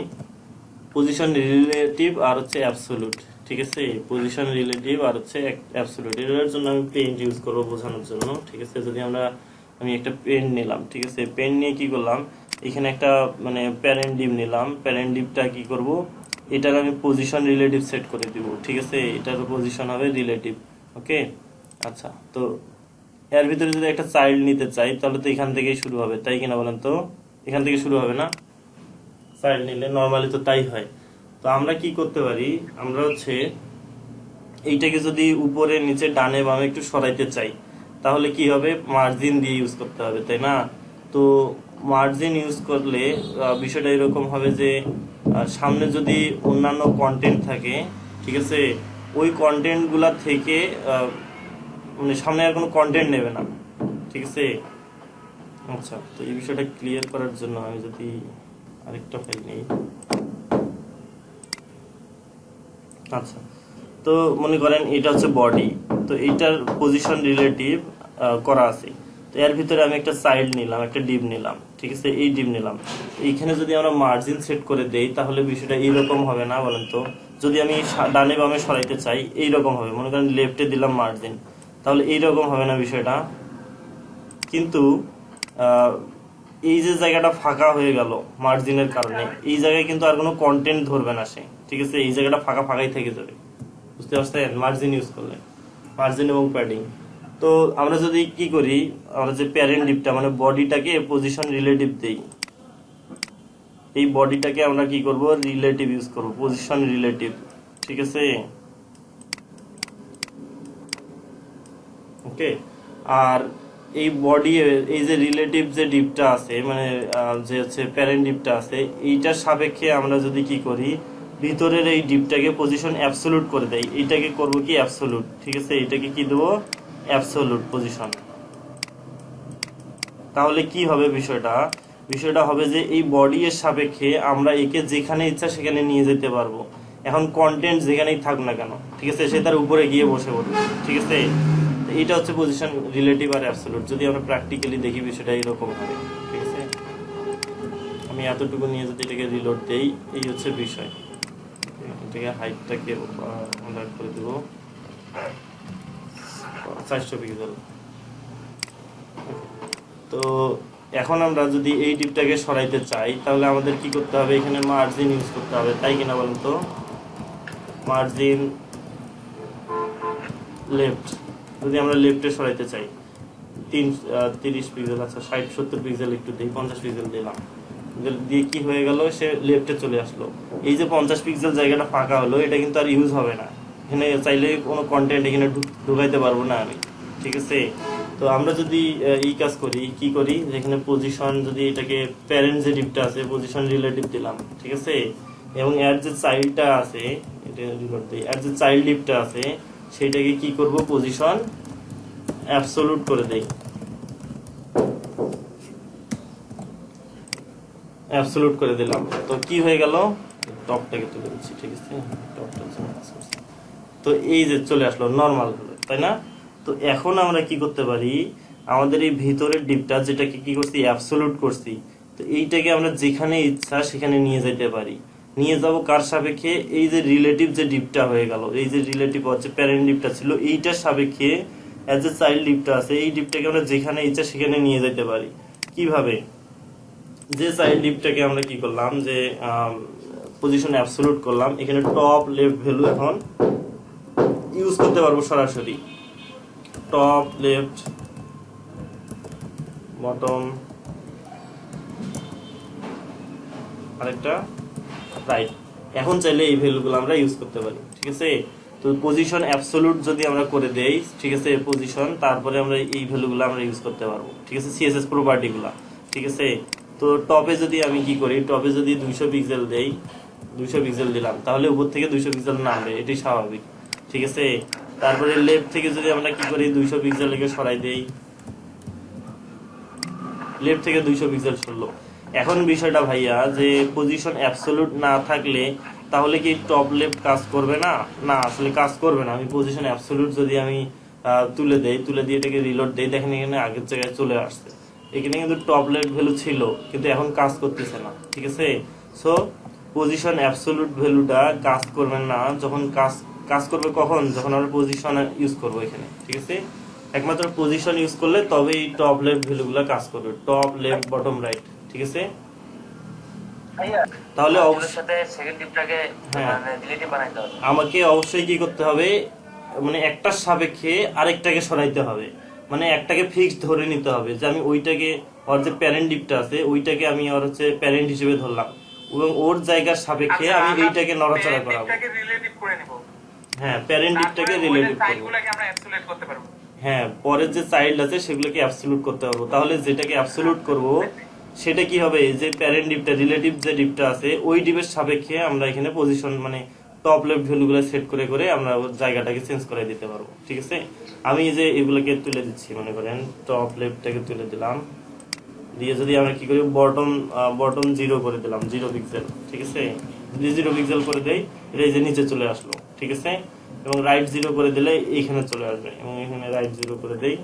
পজিশন রিলেটিভ আর হচ্ছে অ্যাবসোলুট, ঠিক আছে। পজিশন রিলেটিভ আর হচ্ছে অ্যাবসোলুট, এর জন্য আমি পেন্ট ইউজ করবো বোঝানোর জন্য, ঠিক আছে। যদি আমি একটা পেন নিলাম, ঠিক আছে। পেন নিয়ে কি করলাম, এখানে একটা মানে প্যারেন্ট ডিপ নিলাম। প্যারেন্ট ডিপটা কি করব, এটার আমি পজিশন রিলেটিভ সেট করে দিব, ঠিক আছে। এটার পজিশন হবে রিলেটিভ, ওকে। আচ্ছা, তো এর ভিতরে যদি একটা চাইল্ড নিতে চাই, তাহলে তো এখান থেকেই শুরু হবে, তাই কিনা বলেন তো? এখান থেকে শুরু হবে না? চাইল্ড নিলে নর্মালি তো তাই হয়। তো আমরা কি করতে পারি, আমরা হচ্ছে এইটাকে যদি উপরে নিচে ডানে বামে একটু সরাইতে চাই, তাহলে কি হবে, মার্জিন দিয়ে ইউজ করতে হবে, তাই না? তো মার্জিন ইউজ করলে বিষয়টা এরকম হবে যে সামনে যদি অন্যান্য কন্টেন্ট থাকে, ঠিক আছে, ওই কন্টেন্ট গুলা থেকে মানে সামনে আর কোনো কন্টেন্ট নেবে না, ঠিক আছে। আচ্ছা, তো এই বিষয়টা ক্লিয়ার করার জন্য আমি যদি আরেকটা ফাইল নেই, আচ্ছা, তো মনে করেন এটা হচ্ছে বডি, তো এইটার পজিশন রিলেটিভ করা আছে। তো এর ভিতরে আমি একটা চাইল্ড নিলাম, একটা ডিপ নিলাম, ঠিক আছে, এই ডিপ নিলাম। এইখানে যদি আমরা মার্জিন সেট করে দেই তাহলে বিষয়টা এইরকম হবে না বলেন তো? যদি আমি ডানে বামে সরাইতে চাই এইরকম হবে, মনে করেন লেফটে দিলাম মার্জিন, তাহলে এইরকম হবে না বিষয়টা। কিন্তু এই যে জায়গাটা ফাঁকা হয়ে গেল মার্জিনের কারণে, এই জায়গায় কিন্তু আর কোনো কন্টেন্ট ধরবে না সে, ঠিক আছে, এই জায়গাটা ফাঁকা ফাঁকাই থেকে যাবে, বুঝতে পারছেন? মার্জিন ইউজ করলে, মার্জিন এবং প্যাডিং। তো আমরা যদি কি করি, আমরা যে প্যারেন্ট ডিপটা মানে বডিটাকে পজিশন রিলেটিভ দেই, এই বডিটাকে আমরা কি করব, রিলেটিভ ইউজ করব, পজিশন রিলেটিভ, ঠিক আছে, ওকে। আর এই বডি এই যে রিলেটিভ যে ডিপটা আছে মানে যে হচ্ছে প্যারেন্ট ডিপটা আছে, এইটার সাপেক্ষে আমরা যদি কি করি, ভিতরের এই ডিপটাকে পজিশন অ্যাবসোলুট করে দেই, এইটাকে করব কি অ্যাবসোলুট, ঠিক আছে, এইটাকে কি দেব, অ্যাবসোলুট পজিশন। তাহলে কি হবে বিষয়টা, বিষয়টা হবে যে এই বডি এর সাপেক্ষে আমরা একে যেখানে ইচ্ছা সেখানে নিয়ে যেতে পারবো। এখন কন্টেন্ট যেখানেই থাক না কেন, ঠিক আছে, সে তার উপরে গিয়ে বসে পড়বে, ঠিক আছে। এইটা হচ্ছে পজিশন রিলেটিভ আর অ্যাবসোলুট। যদি আমরা প্র্যাকটিক্যালি দেখি বিষয়টা এরকম হবে, ঠিক আছে। আমি এতটুকু নিয়ে যদি এটাকে রিলোড দেই, এই হচ্ছে বিষয়। এটাকে হাইটটাকে আমরা করে দেবো 400 পিক্সেল। তো এখন আমরা যদি এই ডিপটাকে সরাইতে চাই তাহলে আমাদের কি করতে হবে, এখানে মার্জিন ইউজ করতে হবে, তাই কিনা বলেন তো? মার্জিন লেফট, যদি আমরা লেফটে সরাইতে চাই 30 পিক্সেল, আচ্ছা 60-70 পিক্সেল একটু দিই, 50 পিক্সেল দিলাম, দিয়ে কি হয়ে গেল, সে লেফটে চলে আসলো। এই যে 50 পিক্সেল জায়গাটা ফাঁকা হলো, এটা কিন্তু আর ইউজ হবে না, এখানে চাইলে কোনো কন্টেন্ট এখানে ঢুকাইতে পারবো না আমি, ঠিক আছে। তো আমরা যদি এই কাজ করি, কি করি, যেখানে পজিশন, যদি এটাকে প্যারেন্ট যে ডিপটা আছে পজিশন রিলেটিভ দিলাম, ঠিক আছে, এবং এর যে চাইল্ডটা আছে, এটা রিলোড দিই, এর যে চাইল্ড ডিপটা আছে সেটাকে কি করব, পজিশন অ্যাবসোলুট করে দেই, অ্যাবসোলুট করে দিলাম। তো কি হয়ে গেল, টপটাকে তুলে দিচ্ছি, ঠিক আছে, টপটা তো এই যে চলে আসলো নরমাল, তাই না? তো এখন আমরা কি করতে পারি, আমাদের এই ভিতরের ডিপটা যেটাকে কি করছি, অ্যাবসোলুট করছি, তো এইটাকে আমরা যেখানে ইচ্ছা সেখানে নিয়ে যেতে পারি। নিয়ে যাব কার সাপেক্ষে, এই যে রিলেটিভ যে ডিপটা হয়ে গেল, এই যে রিলেটিভ হচ্ছে প্যারেন্ট ডিপটা ছিল, এইটার সাপেক্ষে এজ এ চাইল্ড ডিপটা আছে, এই ডিপটাকে আমরা যেখানে ইচ্ছা সেখানে নিয়ে যেতে পারি। কিভাবে, যে চাইল্ড ডিপটাকে আমরা কি করলাম, যে পজিশন অ্যাবসোলুট করলাম, এখানে টপ লেফট ভ্যালু এখন ইউজ করতে পারবো সরাসরি, টপ লেফট বটম আরেকটা রাইট, এখন চাইলে এই ভ্যালুগুলো আমরা ইউজ করতে পারি, ঠিক আছে। তো পজিশন অ্যাবসোলুট যদি আমরা করে দেই, ঠিক আছে, পজিশন, তারপরে আমরা এই ভ্যালুগুলো আমরা ইউজ করতে পারবো, ঠিক আছে, সিএসএস প্রপার্টিগুলো, ঠিক আছে। তো টপে যদি আমি কি করি, টপে যদি 200 পিক্সেল দেই, 200 পিক্সেল দিলাম, তাহলে উপর থেকে 200 পিক্সেল নামবে, এটাই স্বাভাবিক, ঠিক আছে। তারপরে লেফট থেকে যদি আমরা কি করি, 200 পিক্সেলকে সরাই দেই, লেফট থেকে 200 পিক্সেল সরলো। এখন বিষয়টা ভাইয়া, যে পজিশন অ্যাবসোলুট না থাকলে তাহলে কি টপ লেফট কাজ করবে না? না, আসলে কাজ করবে না। আমি পজিশন অ্যাবসোলুট যদি আমি তুলে দেই, তুলে দিয়ে এটাকে রিলোড দেই, দেখেন এখানে আগের জায়গায় চলে আসছে, এখানে কিন্তু টপ লেফট ভ্যালু ছিল কিন্তু এখন কাজ করতেছে না, ঠিক আছে। সো পজিশন অ্যাবসোলুট ভ্যালুটা কাজ করবে না, যখন কাজ করবে কখন, যখন আমরা পজিশন ইউজ করবো এখানে, ঠিক আছে। একমাত্র পজিশন ইউজ করলে তবে এই টপ লেফট ভ্যালুগুলো কাজ করবে, টপ লেফট বটম রাইট, ঠিক আছে। তাহলে আমাকে অবশ্যই কি করতে হবে, মানে একটার সাপেক্ষে আরেকটাকে সরাইতে হবে, মানে একটাকে ফিক্স ধরে নিতে হবে, যে আমি ওইটাকে, ওর যে প্যারেন্ট ডিপটা আছে ওইটাকে আমি ওর হচ্ছে প্যারেন্ট হিসেবে ধরলাম, এবং ওর জায়গার সাপেক্ষে আমি এইটাকে নড়াচড়া করাবো। হ্যাঁ, প্যারেন্ট ডিপটাকে রিলেটিভ করব, হ্যাঁ, পরের যে চাইল্ড আছে সেগুলোকে অ্যাবসোলুট করতে পারবো। তাহলে যেটাকে অ্যাবসোলুট করব সেটা কি হবে, যে প্যারেন্ট ডিপটা, রিলেটিভ যে ডিপটা আছে ওই ডিপের সাপেক্ষে আমরা এখানে পজিশন মানে টপ লেফট ভ্যালুগুলো সেট করে করে আমরা জায়গাটাকে চেঞ্জ করে দিতে পারবো, ঠিক আছে। আমি এই যে এগুলোকে তুলে দিচ্ছি, মনে করেন টপ লেফটটাকে তুলে দিলাম, দিয়ে যদি আমরা কি করি, বটম 0 করে দিলাম, 0 পিক্সেল, ঠিক আছে। যদি 0 পিক্সেল করে দেই, এটা এই যে নিচে চলে আসলো, ঠিক আছে, এবং রাইট 0 করে দিলে এইখানে চলে আসবে, এবং এখানে রাইট 0 করে দেই,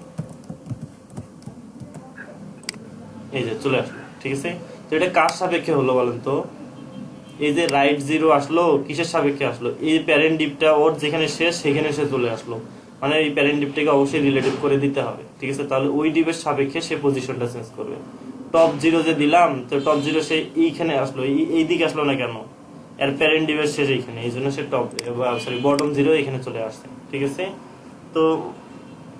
এই যে চলে আসলো। ঠিক আছে, তো এটা কার সাপেক্ষে হলো বলেন তো? এই যে রাইট 0 আসলো কিসের সাপেক্ষে আসলো? এই প্যারেন্ট ডিপটা ওর যেখানে শেষ সেখানে সে চলে আসলো, মানে এই প্যারেন্ট ডিপটাকে অবশ্যই রিলেটিভ করে দিতে হবে। ঠিক আছে, তাহলে ওই ডিপের সাপেক্ষে সে পজিশনটা চেঞ্জ করবে। টপ 0 যে দিলাম, তো টপ 0 সে এইখানে আসলো, এই দিকে আসলো না কেন? এর প্যারেন্ট ডিপের শেষ এইখানে, এই জন্য সে টপ সরি বটম 0 এখানে চলে আসছে। ঠিক আছে, তো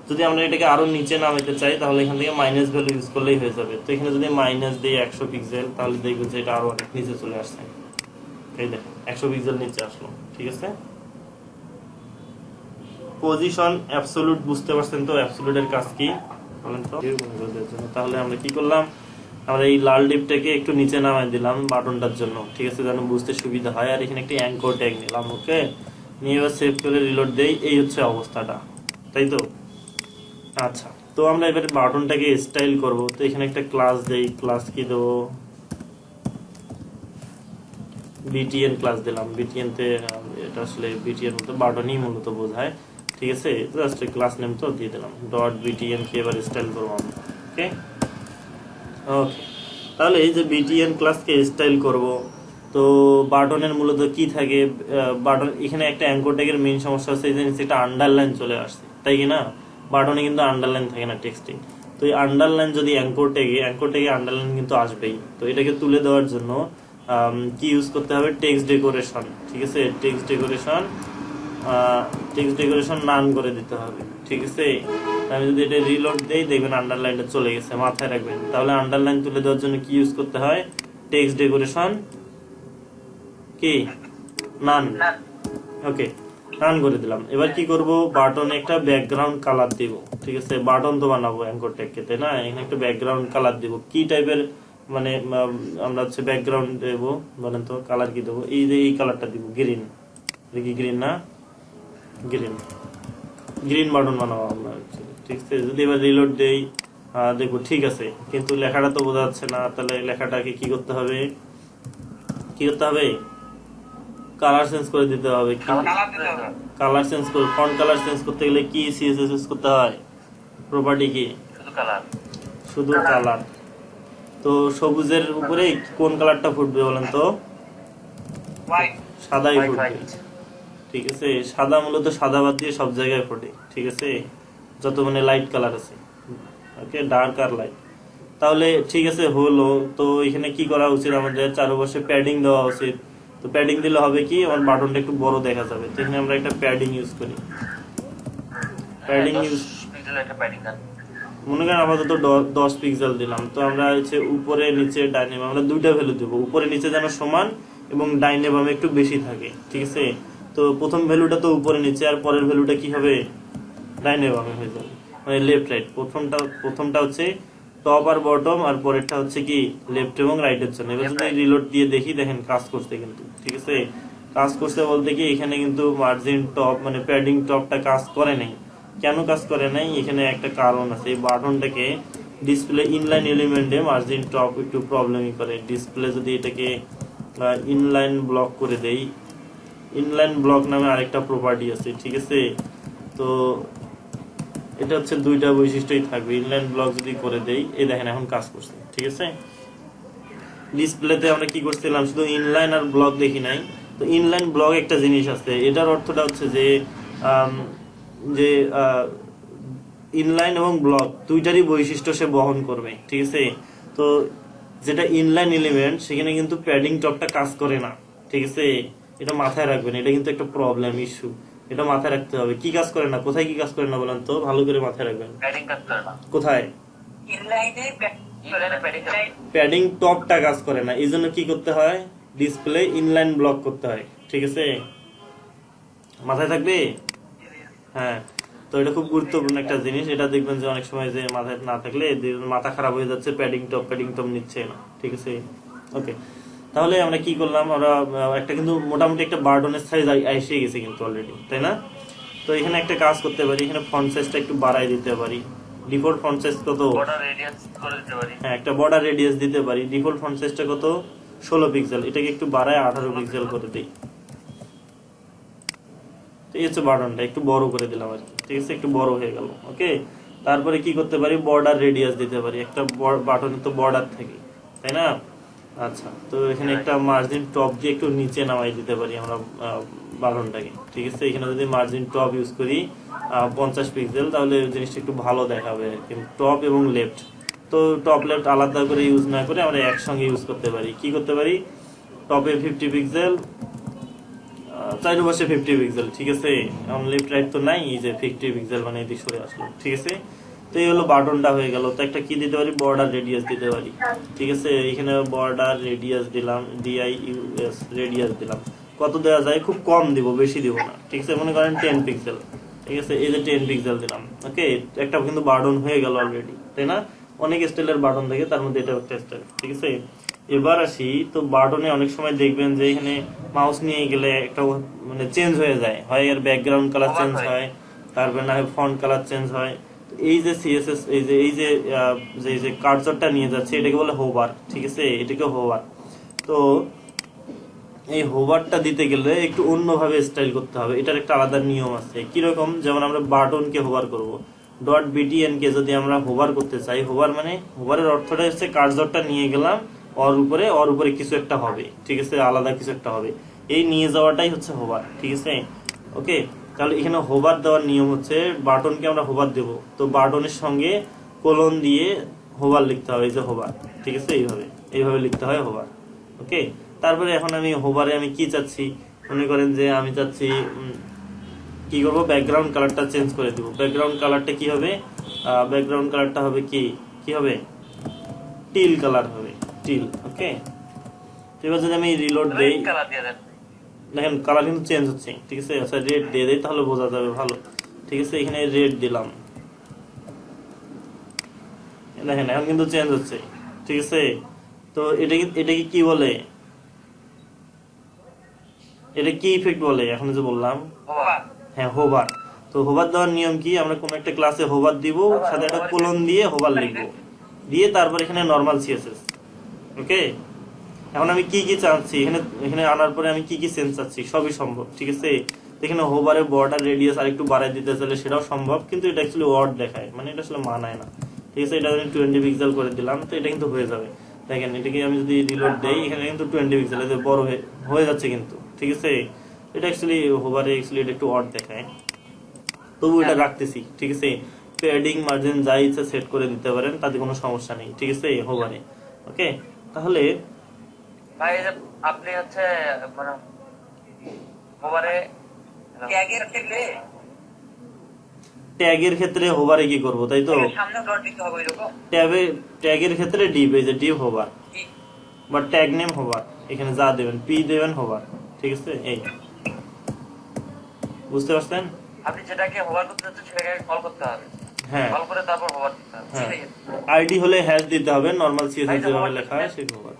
যদি আমরা এটাকে আরো নিচে নামাইতে চাই তাহলে এখান থেকে মাইনাস ভ্যালু ইউজ করলেই হয়ে যাবে। তো এখানে যদি মাইনাস দিই 100 পিক্সেল, তাহলে দেখবো যে এটা আরো অনেক নিচে চলে আসছে। এই দেখেন 100 পিক্সেল নিচে আসলো। ঠিক আছে, পজিশন অ্যাবসলিউট বুঝতে পারছেন তো? অ্যাবসলিউটের কাজ কি বলেন তো? তাহলে আমরা কি করলাম, আমরা এই লাল ডিপটাকে একটু নিচে নামাই দিলাম বাটনটার জন্য। ঠিক আছে, যেন বুঝতে সুবিধা হয়। আর এখানে একটি অ্যাঙ্কর ট্যাগ নিলাম। ওকে, নিয়ে এবার সেভ করে রিলোড দেই। এই হচ্ছে অবস্থাটা, তাই তো? আচ্ছা, তো আমরা এবারে বাটনটাকে স্টাইল করব। তো এখানে একটা ক্লাস দেই। ক্লাস কি দেবো? বিটিএন ক্লাস দিলাম। বিটিএন তে এটা আসলে বিটিএন মতো বাটনই মূলত বোঝায়। ঠিক আছে, জাস্ট ক্লাস নেম তো দিয়ে দিলাম। ডট বিটিএন কে এবার স্টাইল করবো আমরা। ওকে ওকে, তাহলে এই যে বিটিএন ক্লাসকে স্টাইল করব, তো বাটনের মূলত কি থাকে? বাটন এখানে একটা অ্যাঙ্কর ট্যাগের মেইন সমস্যা হচ্ছে যে নিচে একটা আন্ডারলাইন চলে আসছে, তাই কি না? বাটনে কিন্তু আন্ডারলাইন থাকে না টেক্সটে। তো এই আন্ডারলাইন যদি অ্যাঙ্কর ট্যাগে আন্ডারলাইন কিন্তু আসবেই। তো এটাকে তুলে দেওয়ার জন্য কি ইউজ করতে হবে? Text decoration. ঠিক আছে, টেক্সট ডেকোরেশন নান করে দিতে হবে। ঠিক আছে, আমি যদি এটা রিলোড দেই দেখবেন আন্ডারলাইনটা চলে গেছে, মাথায় রাখবেন। তাহলে আন্ডারলাইন তুলে দেওয়ার জন্য কি ইউজ করতে হয়? টেক্সট ডেকোরেশন কি নান। ওকে, নান করে দিলাম। এবার কি করব? বাটনে একটা ব্যাকগ্রাউন্ড কালার দিব। ঠিক আছে, বাটন তো বানাবো অ্যাঙ্কর ট্যাগকে, তাই না? এখানে একটা ব্যাকগ্রাউন্ড কালার দিব। কি টাইপের মানে আমরা হচ্ছে ব্যাকগ্রাউন্ড দেবো বলেন তো? কালার কি দেবো? এই যে এই কালারটা দিব, গ্রিন। দেখি গ্রিন না, গ্রিন বাটন বানাবো আমরা। ঠিক আছে, যদি এবার রিলোড দেই দেখবো ঠিক আছে, কিন্তু লেখাটা তো বোঝা যাচ্ছে না। তাহলে লেখাটাকে কি করতে হবে? কালার চেঞ্জ করে দিতে হবে। কালার চেঞ্জ করে, ফন্ট কালার চেঞ্জ করতে গেলে কি সিএসএস ইউজ করতে হয়? প্রপার্টি কি? শুধু কালার। তো সবুজের উপরে কোন কালারটা ফুটবে বলেন তো? সাদাই ফুটবে। ঠিক আছে, সাদা মূলত সাদা বাদ দিয়ে সব জায়গায় ফোটে। ঠিক আছে, যত মানে লাইট কালার আছে। ওকে, ডার্ক আর লাইট। তাহলে ঠিক আছে হলো। তো এখানে কি করা উচিত? আমাদের চারপাশে প্যাডিং দেওয়া উচিত। তো প্যাডিং দিলে হবে কি, আমার বাটনটা একটু বড় দেখা যাবে। তো এখানে আমরা একটা প্যাডিং ইউজ করি। প্যাডিং ইউজ মনে করেন আপাতত 10 পিক্সেল দিলাম। তো আমরা হচ্ছে উপরে নিচে ডাইনে আমরা দুইটা ভ্যালু দেবো, উপরে নিচে যেন সমান এবং ডাইনে বামে একটু বেশি থাকে। ঠিক আছে, তো প্রথম ভ্যালুটা তো উপরে নিচে, আর পরের ভ্যালুটা কি হবে? ডাইনে বামে হয়ে যাবে, মানে লেফট রাইট। প্রথমটা হচ্ছে টপ আর বটম, আর পরেরটা হচ্ছে কি লেফট এবং রাইটের জন্য। এবার যদি রিলোড দিয়ে দেখি, দেখেন কাজ করছে কিন্তু। ঠিক আছে, কাজ করছে বলতে কি এখানে কিন্তু মার্জিন টপ মানে প্যাডিং টপটা কাজ করে নাই। কেন কাজ করে নাই? এখানে একটা কারণ আছে। এই বাটনটাকে ডিসপ্লে ইনলাইন এলিমেন্টে মার্জিন টপ একটু প্রবলেমই করে। ডিসপ্লে যদি এটাকে ইনলাইন ব্লক করে দেই, ইনলাইন ব্লক নামে আরেকটা প্রপার্টি আছে। ঠিক আছে, তো এটা হচ্ছে দুইটা বৈশিষ্ট্যই থাকবে। ইনলাইন ব্লক যদি করে দেই, এই দেখেন এখন কাজ করছে। ঠিক আছে, ডিসপ্লেতে আমরা কি করছিলাম? শুধু ইনলাইন আর ব্লক দেখি নাই। তো ইনলাইন ব্লক একটা জিনিস আছে, এটার অর্থটা হচ্ছে যে ইনলাইন এবং ব্লক দুইটারই বৈশিষ্ট্য সে বহন করবে। ঠিক আছে, তো যেটা ইনলাইন এলিমেন্ট সেখানে কিন্তু প্যাডিং টপটা কাজ করে না। ঠিক আছে, এটা মাথায় রাখবেন। এটা কিন্তু একটা প্রবলেম ইস্যু, এটা মাথায় রাখতে হবে। কি কাজ করে না? কোথায় কি কাজ করে না বলেন তো? ভালো করে মাথায় রাখবেন। কোথায়? প্যাডিং টপটা কাজ করে না, এই জন্য কি করতে হয়? ডিসপ্লে ইনলাইন ব্লক করতে হয়। ঠিক আছে, মাথায় থাকবে। হ্যাঁ, তো এটা খুব গুরুত্বপূর্ণ একটা জিনিস। এটা দেখবেন যে অনেক সময় যে মাথায় না থাকলে মাথা খারাপ হয়ে যাচ্ছে, প্যাডিং টপ নিচ্ছে না। ঠিক আছে, ওকে। তাহলে আমরা কি করলাম? আমরা একটা কিন্তু মোটামুটি একটা বাটনের সাইজ এসে গেছে কিন্তু অলরেডি, তাই না? তো এখানে একটা কাজ করতে পারি, এখানে ফন্ট সাইজটা একটু বাড়াই দিতে পারি। ডিফল্ট ফন্ট সাইজ কত? হ্যাঁ, একটা বর্ডার রেডিয়াস দিতে পারি। ডিফল্ট ফন্ট সাইজটা কত? 16 পিক্সেল। এটাকে একটু বাড়ায় 18 পিক্সেল করে দিই। এই হচ্ছে বাটনটা, একটু বড় করে দিলাম আর কি, ঠিক আছে, একটু বড় হয়ে গেল। ওকে, তারপরে কি করতে পারি, বর্ডার রেডিয়াস দিতে পারি, একটা বাটনে তো বর্ডার থাকে তাই না। আচ্ছা, তো এখানে একটা মার্জিন টপ দিয়ে একটু নিচে নামাই দিতে পারি আমরা বাটনটাকে, ঠিক আছে। এখানে যদি মার্জিন টপ ইউজ করি 50 পিক্সেল, তাহলে জিনিসটা একটু ভালো দেখাবে আর কি, টপ এবং লেফট। তো টপ লেফট আলাদা করে ইউজ না করে আমরা একসঙ্গে ইউজ করতে পারি। কি করতে পারি, টপে 50 পিক্সেল, চারপাশে 50 পিক্সেল, ঠিক আছে। এখন লেফট রাইট তো নাই, এই যে 50 পিক্সেল মানে এদিক সরে আসলো, ঠিক আছে। তো এই হলো বাটনটা হয়ে গেল। তো একটা কি দিতে পারি, বর্ডার রেডিয়াস দিতে পারি, ঠিক আছে। এখানে বর্ডার রেডিয়াস দিলাম, DIUS রেডিয়াস দিলাম। কত দেওয়া যায়, খুব কম দিব, বেশি দিব না, ঠিক আছে। মনে করেন 10 পিক্সেল, ঠিক আছে, এই যে 10 পিক্সেল দিলাম। ওকে, একটা কিন্তু বাটন হয়ে গেল অলরেডি, তাই না। অনেক স্টাইলের বাটন থাকে, তার মধ্যে এটা একটা স্টাইল, ঠিক আছে। এবার আসি, তো বাটনে অনেক সময় দেখবেন যে এখানে মাউস নিয়ে গেলে একটা মানে চেঞ্জ হয়ে যায়, হয় এর ব্যাকগ্রাউন্ড কালার চেঞ্জ হয়, তারপরে না হয় ফন্ট কালার চেঞ্জ হয়। তো এই যে CSS, এই যে কার্সরটা নিয়ে যাচ্ছে, এটাকে বলে হোভার, ঠিক আছে, এটাকে হোভার। তো এই হোভারটা দিতে গেলে একটু অন্যভাবে স্টাইল করতে হবে, এটার একটা আলাদা নিয়ম আছে। কিরকম, যেমন আমরা বাটনকে হোভার করব, .btn কে যদি আমরা হোভার করতে চাই, হোভার মানে হোভারের অর্থটা হচ্ছে কার্সরটা নিয়ে গেলাম ওর উপরে কিছু একটা হবে, ঠিক আছে, আলাদা কিছু একটা হবে, এই নিয়ে যাওয়াটাই হচ্ছে হোভার, ঠিক আছে। ওকে, তাহলে এখানে হোভার দেওয়ার নিয়ম হচ্ছে, বাটনকে আমরা হোভার দেব, তো বাটনের সঙ্গে কোলন দিয়ে হোভার লিখতে হবে, এই যে হোভার, ঠিক আছে, এইভাবে লিখতে হয় হোভার। ওকে, তারপরে এখন আমি হোভারে আমি কি চাচ্ছি, মনে করেন যে আমি চাচ্ছি কি করব, ব্যাকগ্রাউন্ড কালারটা চেঞ্জ করে দিব। ব্যাকগ্রাউন্ড কালারটা কি হবে, ব্যাকগ্রাউন্ড কালারটা হবে কি হবে, টিল কালার হবে, টিল। ওকে, এবার যদি আমি রিলোড দেই, কালার দিয়ে দেন। দেখেন কালার কিন্তু চেঞ্জ হচ্ছে, ঠিক আছে। আচ্ছা, রেড দিয়ে দেই, তাহলে বোঝা যাবে ভালো, ঠিক আছে। এখানে রেড দিলাম, দেখেন এখন কিন্তু চেঞ্জ হচ্ছে, ঠিক আছে। তো এটাকে কি বলে, এটা কি ইফেক্ট বলে, এখন যে বললাম, হোভার। হ্যাঁ, হোভার। তো হোভার দেওয়ার নিয়ম কি, আমরা কোন একটা ক্লাসে হোভার দিব, সাথে একটা কোলন দিয়ে হোভার লিখবো, দিয়ে তারপর এখানে নরমাল CSS। ওকে, এখন আমি কি চাচ্ছি, এখানে আনার পরে আমি কি চেঞ্জ চাচ্ছি, সবই সম্ভব, ঠিক আছে। এখানে হোভারে বর্ডার রেডিয়াস আর একটু বাড়াই দিতে চাইলে সেটাও সম্ভব, কিন্তু এটা অ্যাকচুয়ালি ওয়ার্ড দেখায়, মানে এটা আসলে মানায় না, ঠিক আছে। এটা আমি 20 পিক্সেল করে দিলাম, তো এটা কিন্তু হয়ে যাবে। দেখেন এটাকে আমি যদি রিলোড দেই, এখানে কিন্তু 20 পিক্সেল বড় হয়ে যাচ্ছে কিন্তু, ঠিক আছে। এটা অ্যাকচুয়ালি হোভারে এটা একটু ওয়ার্ড দেখায়, তবু এটা রাখতেছি, ঠিক আছে। প্যাডিং মার্জিন যা ইচ্ছা সেট করে দিতে পারেন, তাতে কোনো সমস্যা নেই, ঠিক আছে, হোভারে। ওকে, তাহলে ভাই এই যে আপনি হচ্ছে মানে হোভারে ট্যাগের ক্ষেত্রে ট্যাগের ক্ষেত্রে হোভারে কি করব, তাই তো। সামনে ডট দিতে হবে এরকম। ট্যাগের ক্ষেত্রে ডিপ, এই যে ডিপ হোভার, কি বা ট্যাগ নেম হোভার, এখানে যা দেবেন পি দেবেন হোভার, ঠিক আছে। এই বুঝতে পারছেন, আপনি যেটাকে হোভার করতে যাচ্ছেন সেটাকে কল করতে হবে, হ্যাঁ কল করে তারপর হোভার দিতে হবে। হ্যাঁ, ঠিক আছে। আইডি হলে হ্যাশ দিতে হবে, নরমাল CSS ভাই, যেভাবে হোভার লেখা হয় সেই হোভার।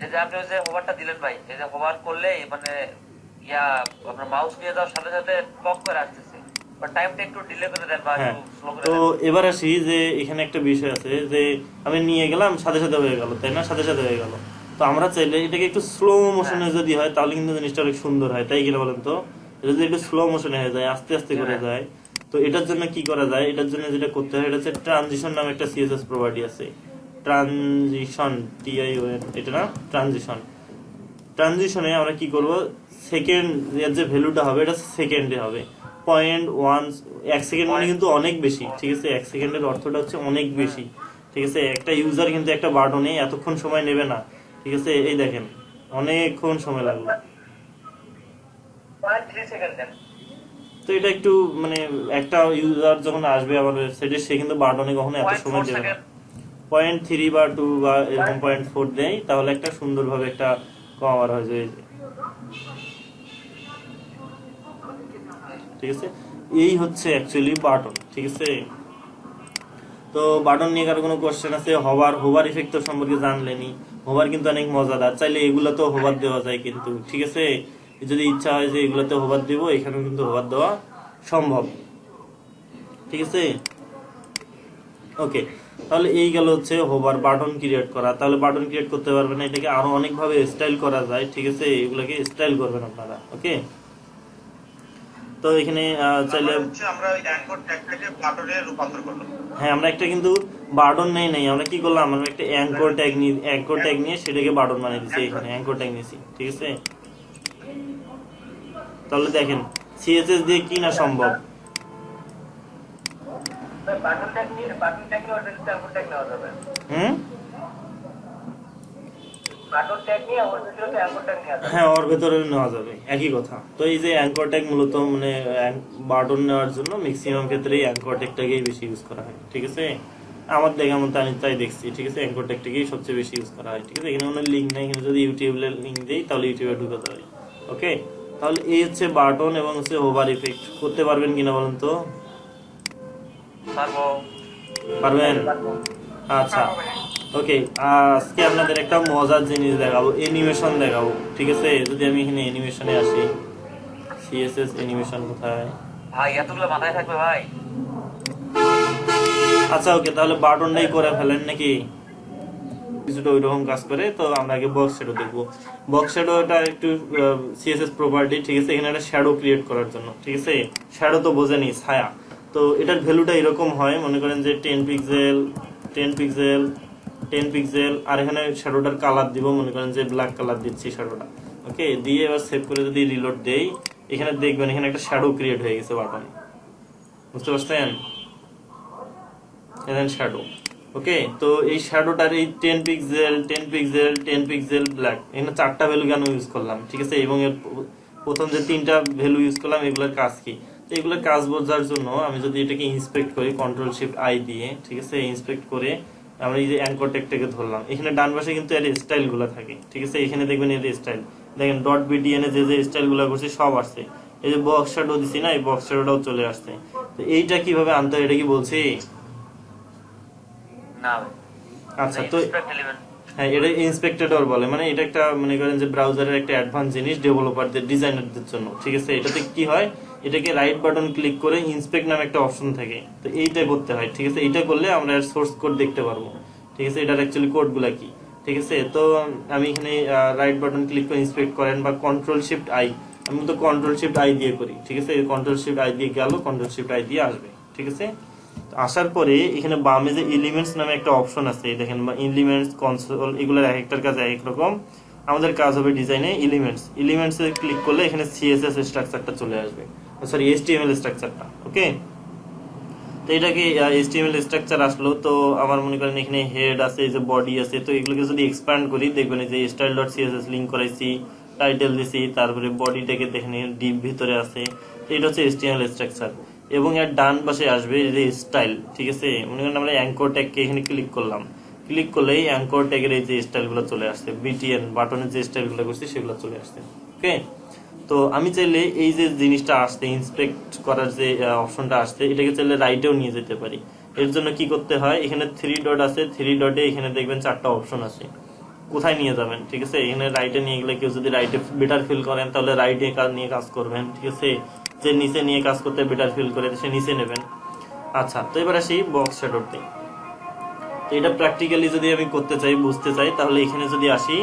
এই যে আপনি ওই যে হোভারটা দিলেন ভাই, এই যে হোভার করলে মানে ইয়া আপনার মাউস নিয়ে যাওয়ার সাথে সাথে পপ করে আসতেছে, বাট টাইমটা একটু ডিলে করে দেন বা হ্যাঁ, একটু স্লো করে তো দেন। এবার আসি যে এখানে একটা বিষয় আছে, যে আমি নিয়ে গেলাম সাথে সাথে হয়ে গেল, তাই না, সাথে সাথে হয়ে গেল। তো আমরা চাইলে এটাকে একটু স্লো মোশনে যদি হয়, তাহলে কিন্তু জিনিসটা অনেক সুন্দর হয়, তাই কিনা বলেন তো। এটা যদি একটু স্লো মোশনে হয়ে যায়, আস্তে আস্তে করে যায়, তো এটার জন্য কি করা যায়, এটার জন্য যেটা করতে হয়, এটা হচ্ছে ট্রানজিশন নামে একটা CSS প্রপার্টি আছে, ট্রানজিশন, TION, এটা না, ট্রানজিশনে আমরা কি করব, সেকেন্ড এর যে ভ্যালুটা হবে, এটা সেকেন্ডে হবে, 0.1, 1 সেকেন্ড মানে কিন্তু অনেক বেশি, ঠিক আছে। 1 সেকেন্ডের অর্থটা হচ্ছে অনেক বেশি, ঠিক আছে। একটা ইউজার কিন্তু একটা বাটনে এতক্ষণ সময় নেবে না, ঠিক আছে। এই দেখেন অনেকক্ষণ সময় লাগলো, 0.3 সেকেন্ড দেন। তো এটা একটু মানে একটা ইউজার যখন আসবে আমার ওয়েবসাইটে, সে কিন্তু বাটনে কখনো এত সময় দেবে না। 0.3 বা 2 বা এরকম 0.4 দেয়, তাহলে একটা সুন্দরভাবে একটা কভার হয়ে যায়, ঠিক আছে। এই হচ্ছে অ্যাকচুয়ালি বাটন, ঠিক আছে। তো বাটন নিয়ে কারো কোনো কোশ্চেন আছে, হোভার ইফেক্ট তো সম্পর্কে জানলেনি, হোভার কিন্তু অনেক মজাদার, চাইলে এগুলাতেও হোভার দেওয়া যায় কিন্তু, ঠিক আছে। যদি ইচ্ছা হয় যে এগুলাতে হোভার দিব, এখানেও কিন্তু হোভার দেওয়া সম্ভব, ঠিক আছে। ওকে, তাহলে এই গেল হচ্ছে হোভার বাটন ক্রিয়েট করা। তাহলে বাটন ক্রিয়েট করতে পারবেন, এটাকে আরো অনেকভাবে স্টাইল করা যায়, ঠিক আছে। এগুলোকে স্টাইল করবেন আপনারা, ওকে। তো এখানে চাইলে হচ্ছে আমরা ওই অ্যাঙ্কর ট্যাগটাকে বাটনে রূপান্তর করলাম। হ্যাঁ আমরা একটা কিন্তু বাটন নেই আমরা কি করলাম, আমরা একটা অ্যাঙ্কর ট্যাগ নিয়ে সেটাকে বাটন বানিয়ে দিচ্ছি, এখানে অ্যাঙ্কর ট্যাগ নিয়েছি, ঠিক আছে। তাহলে দেখেন সিএসএস দিয়ে কি না সম্ভব। বাটন ট্যাগ নিয়ে ওটা অ্যাঙ্কর ট্যাগ নেওয়া যাবে। বাটন ট্যাগ নিয়ে ওর ভিতরে অ্যাঙ্কর ট্যাগ নেওয়া যাবে। হ্যাঁ ওর ভেতরে নেওয়া যাবে, একই কথা। তো এই যে অ্যাঙ্কর ট্যাগ মূলত মানে বাটন নেওয়ার জন্য ম্যাক্সিমাম ক্ষেত্রে অ্যাঙ্কর ট্যাগটাকেই বেশি ইউজ করা হয়, ঠিক আছে। আমার দেখা মতো আমি তাই দেখছি, ঠিক আছে। অ্যাঙ্কর ট্যাগটাকেই সবচেয়ে বেশি ইউজ করা হয়, ঠিক আছে। এখানে কোনো লিঙ্ক নাই, এখানে যদি ইউটিউবের লিঙ্ক দেই তাহলে ইউটিউবে ঢুকাতে হয়। ওকে, তাহলে এই হচ্ছে বাটন এবং হচ্ছে ওভার ইফেক্ট। করতে পারবেন কিনা বলেন তো? পারবেন? আচ্ছা ওকে, আজকে আপনাদের একটা মজার জিনিস দেখাবো, অ্যানিমেশন দেখাবো, ঠিক আছে। যদি আমি এখানে অ্যানিমেশনে আসি, সিএসএস অ্যানিমেশন কোথায়? ভাই এতগুলো মাথায় থাকবে ভাই? আচ্ছা ওকে, তাহলে বাটনটাই করে ফেলেন নাকি? কিছুটা ওইরকম কাজ করে। তো আমরা আগে বক্স শ্যাডো দেখবো। বক্স শ্যাডোটা একটু সিএসএস প্রপার্টি, ঠিক আছে। এখানে একটা শ্যাডো ক্রিয়েট করার জন্য, ঠিক আছে। শ্যাডো তো বোঝেনি, ছায়া। তো এটার ভ্যালুটা এরকম হয়, মনে করেন যে 10 পিক্সেল 10 পিক্সেল 10 পিক্সেল, আর এখানে শ্যাডোটার কালার দিব, মনে করেন যে ব্ল্যাক কালার দিচ্ছি শ্যাডোটা। ওকে, দিয়ে এবার সেভ করে যদি রিলোড দেই, এখানে দেখবেন এখানে একটা শ্যাডো ক্রিয়েট হয়ে গেছে বাটনে, বুঝতে পারছেন? এখানে শ্যাডো। ওকে, তো এই শ্যাডোটার এই 10 পিক্সেল 10 পিক্সেল 10 পিক্সেল ব্ল্যাক, এখানে 4টা ভ্যালু কেন ইউজ করলাম, ঠিক আছে। এবং এর প্রথম যে 3টা ভ্যালু ইউজ করলাম, এগুলোর কাজ কি? তো এগুলোর কাজ বোঝার জন্য আমি যদি এটাকে ইন্সপেক্ট করি কন্ট্রোল শিফট আই দিয়ে, ঠিক আছে। ইন্সপেক্ট করে আমরা এই যে অ্যাঙ্কর ট্যাগটাকে ধরলাম, এখানে ডান পাশে কিন্তু এর স্টাইল গুলো থাকে, ঠিক আছে। এখানে দেখবেন এর স্টাইল, দেখেন ডট বিডিএন এ যে যে স্টাইল গুলো করছে সব আসছে। এই যে বক্স শ্যাডো দিছি না, এই বক্স শ্যাডোটাও চলে আসছে। তো এইটা কিভাবে আনতে হয় এটা কি বলছি? না আচ্ছা, তো হ্যাঁ এটা ইন্সপেক্টেডর বলে, মানে এটা একটা মনে করেন যে ব্রাউজারের একটা অ্যাডভান্স জিনিস ডেভেলপারদের ডিজাইনারদের জন্য, ঠিক আছে। এটাতে কি হয়, এটাকে রাইট বাটন ক্লিক করে ইন্সপেক্ট নামে একটা অপশন থাকে, তো এইটা করতে হয়, ঠিক আছে। এইটা করলে আমরা এর সোর্স কোড দেখতে পারবো, ঠিক আছে। এটার অ্যাকচুয়ালি কোডগুলো কি, ঠিক আছে। তো আমি এখানে রাইট বাটন ক্লিক করে ইন্সপেক্ট করেন বা কন্ট্রোল শিফট আই, আমি তো কন্ট্রোল শিফট আই দিয়ে করি, ঠিক আছে। কন্ট্রোল শিফট আই দিয়ে গেল, কন্ট্রোল শিফট আই দিয়ে আসবে, ঠিক আছে। আসার পরে এখানে বামে যে এলিমেন্টস নামে একটা অপশন আছে, দেখেন এলিমেন্টস কনসোল, এগুলোর এক একটার কাজ এক রকম। আমাদের কাজ হবে ডিজাইনে এলিমেন্টস এ ক্লিক করলে এখানে সিএসএস স্ট্রাকচারটা চলে আসবে, সরি এইচটিএমএল স্ট্রাকচারটা। ওকে, তো এটাকে এইচটিএমএল স্ট্রাকচার আসলো। তো আমার মনে করেন এখানে হেড আছে, এই যে বডি আছে, তো এগুলোকে যদি এক্সপ্যান্ড করি দেখবেন এই যে style.css লিংক করাইছি, টাইটেল দিছি, তারপরে বডিটাকে দেখেন ডিপ ভিতরে আছে। তো এটা হচ্ছে এইচটিএমএল স্ট্রাকচার। এবং এর ডান পাশে আসবে এই যে স্টাইল, ঠিক আছে। মনে করেন আমরা অ্যাঙ্কর ট্যাগকে এখানে ক্লিক করলাম, ক্লিক করলেই অ্যাঙ্কর ট্যাগের এই যে স্টাইলগুলো চলে আসছে, বিটিএন বাটনের যে স্টাইলগুলো করছি সেগুলো চলে আসছে। ওকে, তো আমি চাইলে এই যে জিনিসটা আসছে ইন্সপেক্ট করার যে অপশনটা আসছে, এটাকে চাইলে রাইটেও নিয়ে যেতে পারি। এর জন্য কি করতে হয়, এখানে 3 ডট আছে, 3 ডটে এখানে দেখবেন 4টা অপশন আছে, কোথায় নিয়ে যাবেন, ঠিক আছে। এখানে রাইটে নিয়ে গেলে কেউ যদি রাইটে বেটার ফিল করেন তাহলে রাইটে নিয়ে কাজ করবেন, ঠিক আছে। যে নিচে নিয়ে কাজ করতে বেটার ফিল করে সে নিচে নেবেন। আচ্ছা, তো এবার আসি বক্স শ্যাডোতে। তো এটা প্র্যাকটিক্যালি যদি আমি করতে চাই, বুঝতে চাই, তাহলে এখানে যদি আসি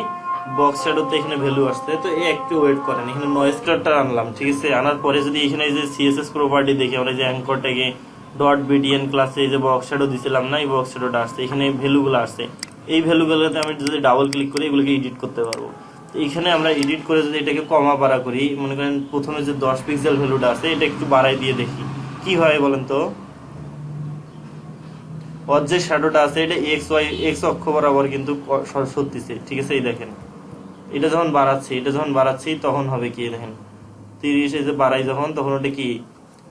বক্স শ্যাডোতে এখানে ভ্যালু আসছে, তো একটু ওয়েট করেন। এখানে নয়েজ কালারটা আনলাম, ঠিক আছে। আনার পরে যদি এখানে যে সিএসএস প্রপার্টি দেখি, আমরা যে অ্যাঙ্কর ট্যাগে ডট বিডিএন ক্লাসে এই যে বক্স শ্যাডো দিছিলাম না, এই বক্স শ্যাডোটা আসছে, এখানে ভ্যালুগুলো আসছে। এই ভ্যালুগুলোতে আমি যদি ডাবল ক্লিক করি এগুলোকে এডিট করতে পারবো। এইখানে আমরা এডিট করে যদি এটাকে কমা বাড়া করি, মনে করেন প্রথমে যে 10 পিক্সেল ভ্যালুটা আছে এটা একটু বাড়াই দিয়ে দেখি কি হয় বলেন তো। ওর যে শ্যাডোটা আছে এটা এক্স অক্ষ বরাবর কিন্তু সরতেছে, ঠিক আছে। এই দেখেন এটা যখন বাড়াচ্ছি তখন হবে কি, দেখেন 30 যে বাড়াই যখন, তখন ওটা কি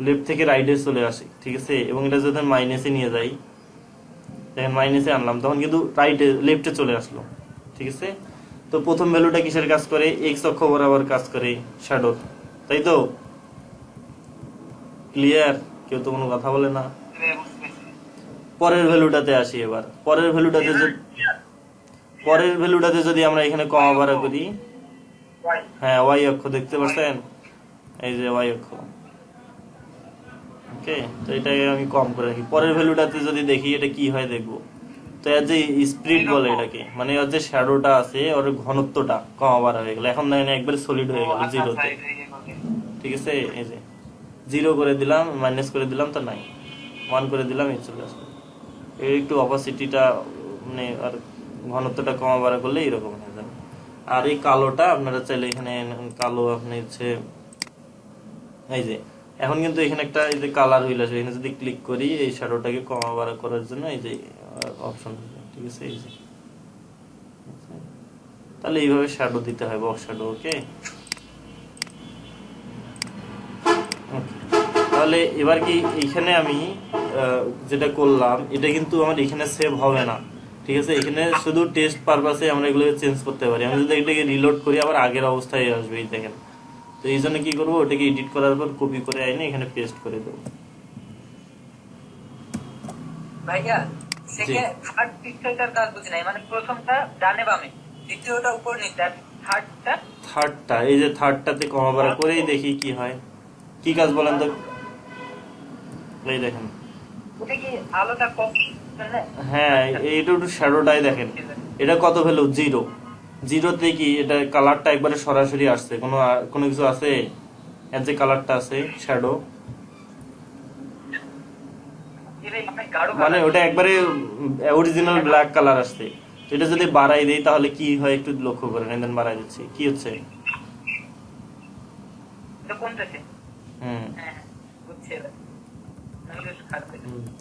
লেফট থেকে রাইটে চলে আসে, ঠিক আছে। এবং এটা যখন মাইনাসে নিয়ে যাই, দেখেন মাইনাসে আনলাম তখন কিন্তু লেফটে চলে আসলো, ঠিক আছে। তো প্রথম ভ্যালুটা কিসের কাজ করে, এক্স অক্ষ বরাবর কাজ করে শ্যাডো, তাই তো? ক্লিয়ার? কেউ তো কোনো কথা বলে না। পরের ভ্যালুটাতে আসি এবার। পরের ভ্যালুটাতে যদি আমরা এখানে কমা বাড়া করি, হ্যাঁ ওয়াই অক্ষ দেখতে পাচ্ছেন, এই যে ওয়াই অক্ষ। ওকে, তো এটাকে আমি কম করে রাখি। পরের ভ্যালুটাতে যদি দেখি এটা কি হয় দেখবো। তো এর যে স্প্লিট বলে এটাকে, মানে ওর যে শ্যাডোটা আছে ওর ঘনত্বটা কমা বাড়া হয়ে গেল, এখন দেখেন একবারে সলিড হয়ে গেল জিরোতে, ঠিক আছে। এই যে 0 করে দিলাম, মাইনাস করে দিলাম তো নাই, 1 করে দিলাম, এই চলে আসবে। এর একটু অপাসিটিটা মানে আর ঘনত্বটা কমা বাড়া করলে এরকম হয়ে যাবে। আর এই কালোটা আপনারা চাইলে এখানে কালো আপনি হচ্ছে এই যে এখন কিন্তু এখানে একটা এই যে কালার হুইল আসবে, এখানে যদি ক্লিক করি এই শ্যাডোটাকে কমা বাড়া করার জন্য এই যে অপশন, ঠিক আছে, এই যে তাহলে এইভাবে শ্যাডো দিতে হয়, বক্স শ্যাডো। ওকে, তাহলে এবার কি এইখানে আমি যেটা করলাম এটা কিন্তু আমার এখানে সেভ হবে না, ঠিক আছে। এখানে শুধু টেস্ট পারপাসে আমরা এগুলোকে চেঞ্জ করতে পারি। আমি যদি এটাকে রিলোড করি আবার আগের অবস্থায় আসবে, এই দেখেন। তো এই জন্য কি করবো, ওটাকে এডিট করার পর কপি করে এনে এখানে পেস্ট করে দেবো। ভাইয়া সেকেন্ড থার্ড পিকচারটার কাজ বুঝি নাই, মানে প্রথমটা ডানে বামে, দ্বিতীয়টা উপর নিচে, আর থার্ডটা এই যে থার্ডটাতে কমা বাড়া করেই দেখি কি হয়, কি কাজ বলেন তো। এই দেখেন, ওটা কি আলোটা কম, হ্যাঁ এইটা একটু শ্যাডোটাই দেখেন, এটা কত ভ্যালু 0, 0তে কি এটা কালারটা একবারে সরাসরি আসছে, কোনো কিছু আছে এর যে কালারটা আছে শ্যাডো, মানে ওটা একবারে অরিজিনাল ব্ল্যাক কালার আসছে। এটা যদি বাড়াই দেই তাহলে কি হয় একটু লক্ষ্য করেন, এদেন বাড়াই দিচ্ছি, কি হচ্ছে,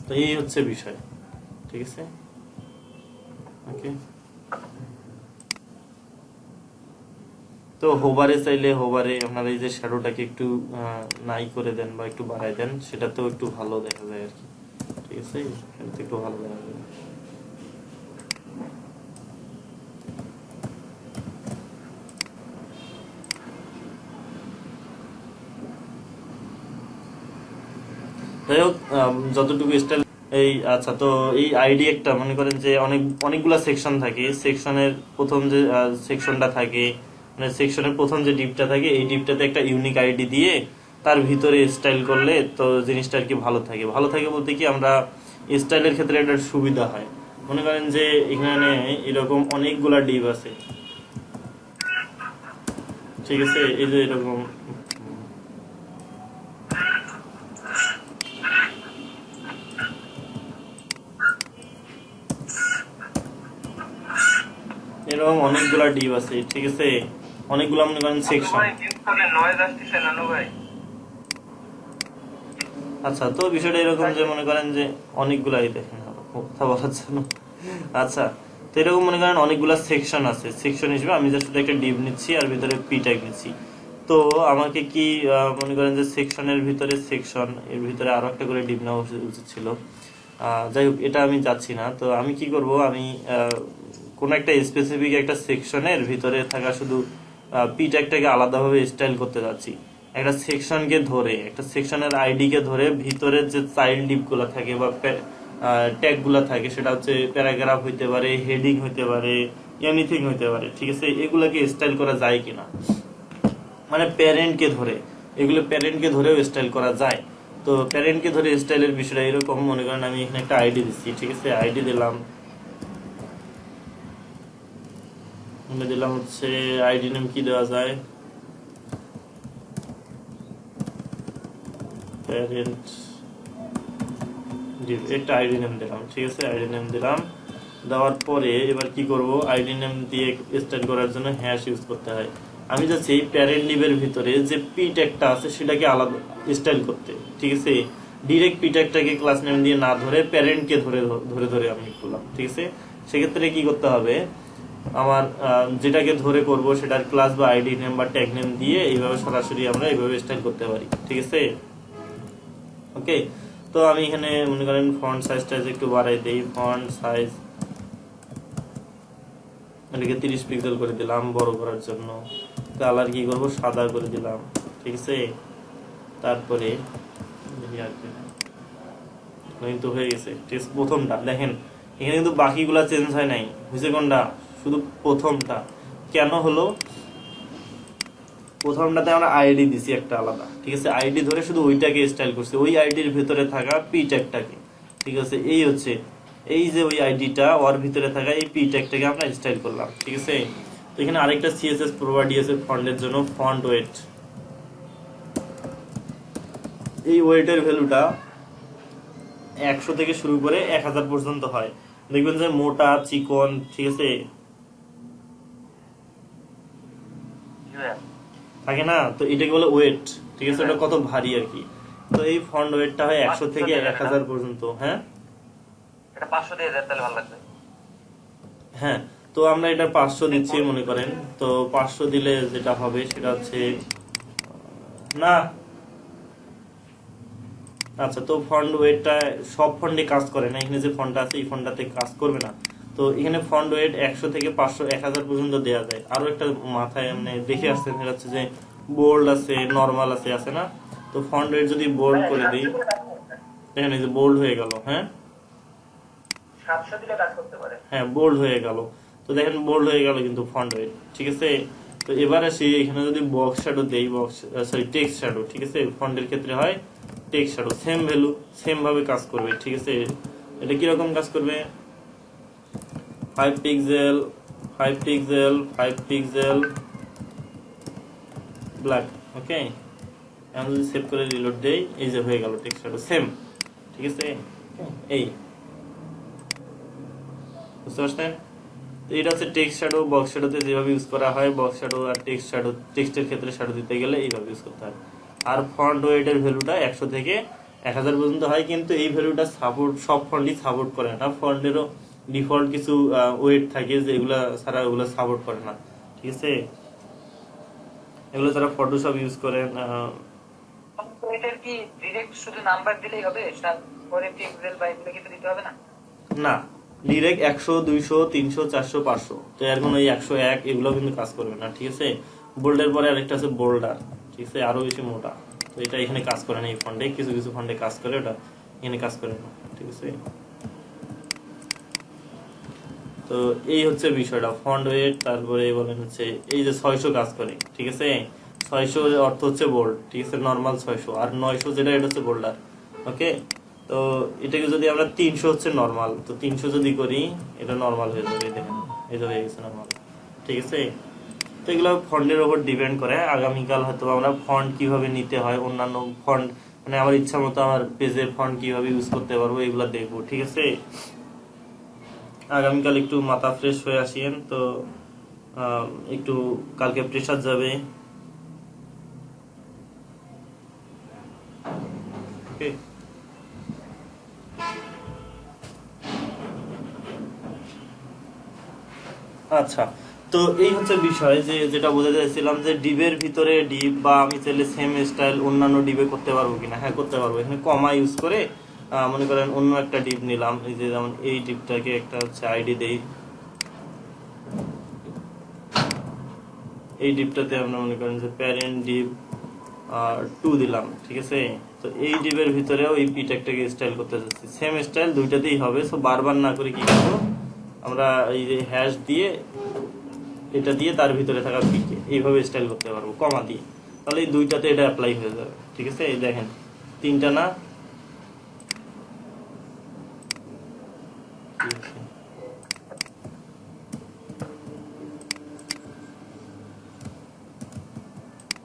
তো এই হচ্ছে বিষয়, ঠিক আছে। ওকে, তো হোভারে চাইলে হোভারে আপনারা এই যে শ্যাডোটাকে একটু নাই করে দেন বা একটু বাড়াই দেন, সেটাতেও একটু ভালো দেখা যায় আর কি, ঠিক আছে, সেটাতে একটু ভালো দেখা যায়। যাই হোক, যতটুকু স্টাইল এই আচ্ছা, তো এই আইডি একটা মনে করেন যে অনেকগুলা সেকশন থাকে, সেকশনের প্রথম যে সেকশনটা থাকে, মানে সেকশনের প্রথম যে ডিপটা থাকে, এই ডিপটাতে একটা ইউনিক আইডি দিয়ে তার ভিতরে স্টাইল করলে তো জিনিসটা আর কি ভালো থাকে। ভালো থাকে বলতে কি, আমরা স্টাইলের ক্ষেত্রে একটা সুবিধা হয়। মনে করেন যে এখানে এরকম অনেকগুলা ডিপ আছে, ঠিক আছে, এই যে এরকম এরকম অনেকগুলা ডিপ আছে, ঠিক আছে, অনেকগুলা মনে করেন সেকশন। আচ্ছা, তো বিষয়টা এরকম যে মনে করেন যে অনেকগুলাই দেখেন কথা বলার জন্য। আচ্ছা, তো এরকম মনে করেন অনেকগুলা সেকশন আছে, সেকশন হিসেবে আমি জাস্ট একটা ডিপ নিচ্ছি আর ভিতরে পি ট্যাগ নিচ্ছি। তো আমাকে কি মনে করেন যে সেকশনের ভিতরে সেকশন, এর ভিতরে আরো একটা করে ডিপ নেওয়া উচিত ছিল। যাই হোক, এটা আমি যাচ্ছি না। তো আমি কি করব, আমি কোন একটা স্পেসিফিক একটা সেকশনের ভিতরে থাকা শুধু পি ট্যাগটাকে আলাদাভাবে স্টাইল করতে যাচ্ছি। একটা সেকশনকে ধরে, একটা সেকশনের আইডি কে ধরে ভিতরের যে চাইল্ড ডিপ গুলা থাকে বা ট্যাগ গুলা থাকে, সেটা হচ্ছে প্যারাগ্রাফ হইতে পারে, হেডিং হইতে পারে, এনিথিং হইতে পারে, ঠিক আছে, এগুলাকে স্টাইল করা যায় কিনা, মানে প্যারেন্টকে ধরে, এগুলো প্যারেন্টকে ধরেও স্টাইল করা যায়। তো প্যারেন্টকে ধরে স্টাইলের বিষয়টা এরকম, মনে করেন আমি এখানে একটা আইডি দিচ্ছি, ঠিক আছে, আইডি দিলাম হচ্ছে আইডি নেম কি দেওয়া যায়, প্যারেন্ট, একটা আইডি নেম দিলাম, ঠিক আছে, আইডি নেম দিলাম। দেওয়ার পরে এবার কি করব, আইডি নেম দিয়ে স্টাইল করার জন্য হ্যাশ ইউজ করতে হয়। আমি যাচ্ছি প্যারেন্ট লিভের ভিতরে যে পি ট্যাগটা আছে সেটাকে আলাদা স্টাইল করতে, ঠিক আছে, ডিরেক্ট পি ট্যাগটাকে ক্লাস নেম দিয়ে না ধরে প্যারেন্টকে ধরে ধরে ধরে আমি করলাম, ঠিক আছে। সেক্ষেত্রে কি করতে হবে, আমার যেটাকে ধরে করব সেটার ক্লাস বা আইডি নেম বা ট্যাগ নেম দিয়ে এইভাবে সরাসরি আমরা এইভাবে স্টাইল করতে পারি, ঠিক আছে। ওকে, তো আমি এখানে মনে করেন ফন্ট সাইজটা একটু বাড়াই দেই, ফন্ট সাইজ এটাকে 30 পিক্সেল করে দিলাম বড় করার জন্য। কালার কি করব, সাদা করে দিলাম, ঠিক আছে। তারপরে কিন্তু হয়ে গেছে, ঠিক আছে। প্রথমটা দেখেন এখানে কিন্তু বাকিগুলা চেঞ্জ হয় নাই, হয়েছে কোনটা, শুধু প্রথমটা। কেন হলো, প্রথমটাতে আমরা আইডি দিছি একটা আলাদা, ঠিক আছে, আইডি ধরে শুধু ওইটাকে স্টাইল করছি, ওই আইডির ভিতরে থাকা পি ট্যাগটাকে, ঠিক আছে। এই হচ্ছে এই যে ওই আইডিটা, ওর ভিতরে থাকা এই পি ট্যাগটাকে আমরা স্টাইল করলাম, ঠিক আছে। তো এখানে আরেকটা সিএসএস প্রপার্টি আছে ফন্টের জন্য, ফন্ট ওয়েট। এই ওয়েটের ভ্যালুটা 100 থেকে শুরু করে 1000 পর্যন্ত হয়। দেখবেন যে মোটা চিকন, ঠিক আছে, থাকে না, তো এটাকে বলে ওয়েট, ঠিক আছে, এটা কত ভারী আর কি। তো এই ফন্ট ওয়েটটা হয় 100 থেকে 1000 পর্যন্ত। হ্যাঁ এটা 500 দিয়ে দেন তাহলে ভালো লাগবে। হ্যাঁ, তো আমরা এটা 500 দিচ্ছি মনে করেন। তো 500 দিলে যেটা হবে সেটা হচ্ছে না, আচ্ছা, তো ফন্ট ওয়েটটা সব ফন্টে কাজ করে না, এখানে যে ফন্টটা আছে এই ফন্টটাতে কাজ করবে না। তো এখানে ফন্ট ওয়েট 100 থেকে 500 1000 পর্যন্ত দেওয়া যায়। আরো একটা মাথায় মানে দেখে আসছেন, সেটা হচ্ছে যে বোল্ড আছে, নরমাল আছে, আছে না। তো ফন্ট ওয়েট যদি বোল্ড করে দিই, দেখেন এই যে বোল্ড হয়ে গেল। হ্যাঁ 700 দিলে কাজ করতে পারে। হ্যাঁ বোল্ড হয়ে গেল। তো দেখেন বোল্ড হয়ে গেল কিন্তু ফন্ট ওয়েট, ঠিক আছে। তো এবার আসি এখানে যদি বক্স শ্যাডো দেই, টেক্সট শ্যাডো, ঠিক আছে, ফন্টের ক্ষেত্রে হয় text shadow, same value same ভাবে কাজ করবে, ঠিক আছে। এটা কিরকম কাজ করবে, 5 পিক্সেল 5 পিক্সেল 5 পিক্সেল ব্ল্যাক, ওকে। এখন যদি সেভ করে রিলোড দেই, এই যে হয়ে গেল টেক্সট শ্যাডো সেম, ঠিক আছে। এই বুঝতে পারছেন? তো এটা হচ্ছে টেক্সট শ্যাডো। বক্স শ্যাডোতে যেভাবে ইউজ করা হয়, বক্স শ্যাডো আর টেক্সট শ্যাডো, টেক্সটের ক্ষেত্রে শ্যাডো দিতে গেলে এইভাবে ইউজ করতে হয়। আর ফন্ট ওয়েটের ভ্যালুটা 100 থেকে 1000 পর্যন্ত হয়, কিন্তু এই ভ্যালুটা সাপোর্ট সব ফন্টই সাপোর্ট করে না। ফন্টেরও ডিফল্ট কিছু ওয়েট থাকে যেগুলা ছাড়া ওগুলো সাপোর্ট করে না, ঠিক আছে। এগুলো যারা ফটোশপ ইউজ করেন, এটার কি ডিরেক্ট শুধু নাম্বার দিলেই হবে, পরে পিক্সেল বা এগুলো কিছু দিতে হবে না? না, ডিরেক্ট 100 200 300 400 500, তো এর কোনো 101 এগুলো কিন্তু কাজ করবে না, ঠিক আছে। বোল্ডের পরে আরেকটা আছে বোল্ডার, ঠিক আছে, আরো বেশি মোটা। তো এটা এখানে কাজ করে না, এই ফন্টে কিছু কিছু ফন্টে কাজ করে, ওটা এখানে কাজ করে না, ঠিক আছে। তো এই হচ্ছে বিষয়টা ফন্ট ওয়েট। তারপরে বলেন হচ্ছে এই যে 600 কাজ করে, ঠিক আছে। 600 অর্থ হচ্ছে বোল্ড, ঠিক আছে, নরমাল 600, আর 900 যেটা এটা হচ্ছে বোল্ডার, ওকে। তো এটাকে যদি আমরা 300 হচ্ছে নরমাল, তো 300 যদি করি এটা নরমাল হয়ে যাবে, দেখেন এটা হয়ে গেছে নরমাল, ঠিক আছে। তো এগুলো ফন্টের উপর ডিপেন্ড করে। আগামীকাল হয়তো আমরা ফন্ট কিভাবে নিতে হয়, অন্যান্য ফন্ট মানে আমার ইচ্ছা মতো আমার পেজের ফন্ট কিভাবে ইউজ করতে পারবো এগুলো দেখবো, ঠিক আছে। আগামীকাল একটু মাথা ফ্রেশ হয়ে আসিয়েন। তো একটু কালকে প্রেশার যাবে, ওকে। আচ্ছা, তো এই হচ্ছে বিষয় যে যেটা বোঝাতে চাইছিলাম যে ডিবের ভিতরে ডিপ বা আমি চাইলে সেম স্টাইল অন্যান্য ডিবে করতে পারবো কিনা। হ্যাঁ করতে পারবো। এখানে কমা ইউজ করে মনে করেন অন্য একটা ডিপ নিলাম, এই যে যেমন এই ডিপটাকে একটা হচ্ছে আইডি দেই, এই ডিপটাতে আমরা মনে করেন যে প্যারেন্ট ডিপ 2 দিলাম, ঠিক আছে। তো এই ডিপের ভিতরেও এই পি ট্যাগটাকে স্টাইল করতে যাচ্ছি, সেম স্টাইল দুইটাতেই হবে। সো বারবার না করে কি করবো আমরা, এই যে হ্যাশ দিয়ে এটা দিয়ে তার ভিতরে থাকা পিকে এইভাবে স্টাইল করতে পারবো কমা দিয়ে, তাহলে এই দুইটাতে এটা অ্যাপ্লাই হয়ে যাবে, ঠিক আছে। এই দেখেন তিনটা না,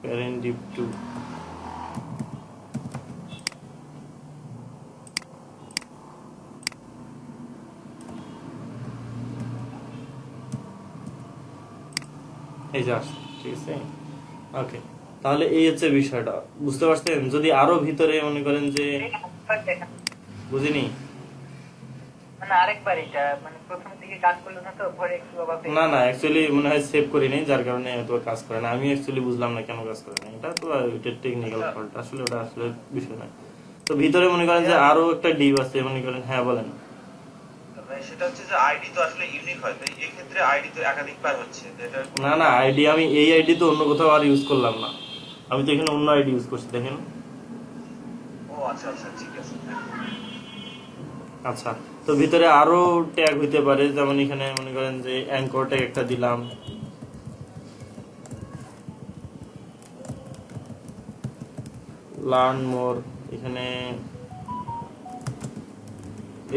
প্যারেন্ট ডিপ 2, এই যে আসছে, ঠিক আছে, ওকে। তাহলে এই হচ্ছে বিষয়টা, বুঝতে পারছেন? যদি আরো ভিতরে মনে করেন যে বুঝিনি, মানে আরেকবার এটা মানে প্রথম দিকে কাজ করলো না, তো পরে একটু অভাবে। না না অ্যাকচুয়ালি মনে হয় সেভ করি নাই, যার কারণে এত কাজ করে না। আমি অ্যাকচুয়ালি বুঝলাম না কেন কাজ করে না, এটা তো এটা টেকনিক্যাল ফল্ট, আসলে ওটা আসলে বিষয় না। তো ভিতরে মনে করেন যে আরো একটা ডিপ আছে, মনে করেন, হ্যাঁ বলেন। সেটা হচ্ছে যে আইডি তো আসলে ইউনিক হয়, তো এই ক্ষেত্রে আইডি তো একাধিকবার হচ্ছে, তো এটা না না আইডি আমি এই আইডি তো অন্য কোথাও আর ইউজ করলাম না, আমি তো এখানে অন্য আইডি ইউজ করছি, দেখেন। ও আচ্ছা আচ্ছা ঠিক আছে। আচ্ছা, তো ভিতরে আরো ট্যাগ হইতে পারে, যেমন এখানে মনে করেন যে অ্যাঙ্কর ট্যাগ একটা দিলাম, লার্ন মোর, এখানে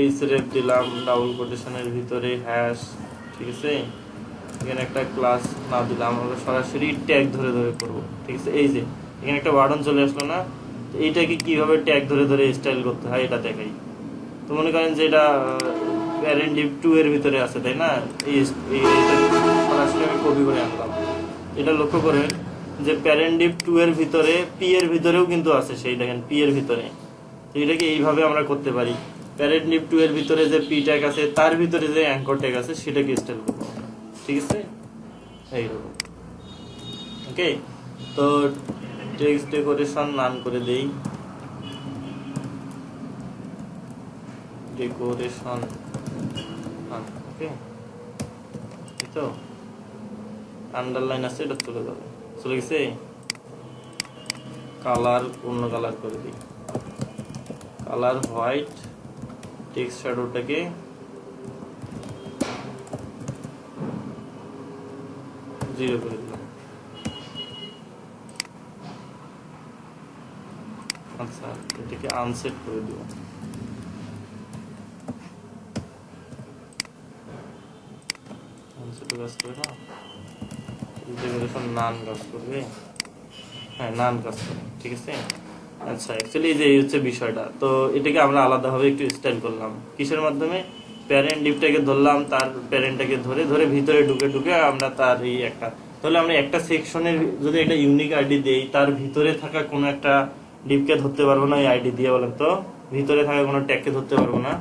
এইচরেফ দিলাম ডাবল কোটেশনের ভিতরে হ্যাশ, ঠিক আছে। এখানে একটা ক্লাস না দিলাম, আমরা সরাসরি ট্যাগ ধরে ধরে করব, ঠিক আছে। এই যে এখানে একটা বাটন চলে আসলো না, এইটাকে কিভাবে ট্যাগ ধরে ধরে স্টাইল করতে হয় এটা দেখাই। তো মনে করেন যে এটা প্যারেন্ট ডিভ 2 এর ভিতরে আছে, তাই না? এটা সরাসরি আমি কপি করে আনলাম। এটা লক্ষ্য করেন যে প্যারেন্ট ডিভ 2 এর ভিতরে পি এর ভিতরেও কিন্তু আছে, সেই দেখেন পি এর ভিতরে। তো এটাকে এইভাবে আমরা করতে পারি, প্যারেন্ট ডিভ 2 এর ভিতরে যে পি ট্যাগ আছে তার ভিতরে যে অ্যাঙ্কর ট্যাগ আছে সেটাকে স্টাইল করবো আমরা। ঠিক আছে, এইরকম। ওকে, তো টেক্সট ডেকোরেশন নান করে দেই, ডেকোরেশন। ওকে, তো আন্ডারলাইন আছে, এটা চলে যাবে, চলে গেছে। কালার অন্য কালার করে দিই, কালার হোয়াইট, টেক্সট শ্যাডোটাকে জিরো করে দিলাম। আচ্ছা, এটাকে আনসেট করে দিব। আনসেট কাজ করে না, ডেকোরেশন নান কাজ করবে। হ্যাঁ, নান কাজ করে, ঠিক আছে। আচ্ছা, অ্যাকচুয়ালি এই যে এই হচ্ছে বিষয়টা। তো এটাকে আমরা আলাদাভাবে একটু স্টাইল করলাম কিসের মাধ্যমে? প্যারেন্ট ডিভটাকে ধরলাম, তার প্যারেন্টটাকে ধরে ধরে ভিতরে ঢুকে ঢুকে আমরা তার এই একটা, তাহলে আমরা একটা সেকশনের যদি একটা ইউনিক আইডি দেই, তার ভিতরে থাকা কোনো একটা ডিভকে ধরতে পারবো না এই আইডি দিয়ে, বলেন তো? ভিতরে থাকা কোনো ট্যাগকে ধরতে পারবো না।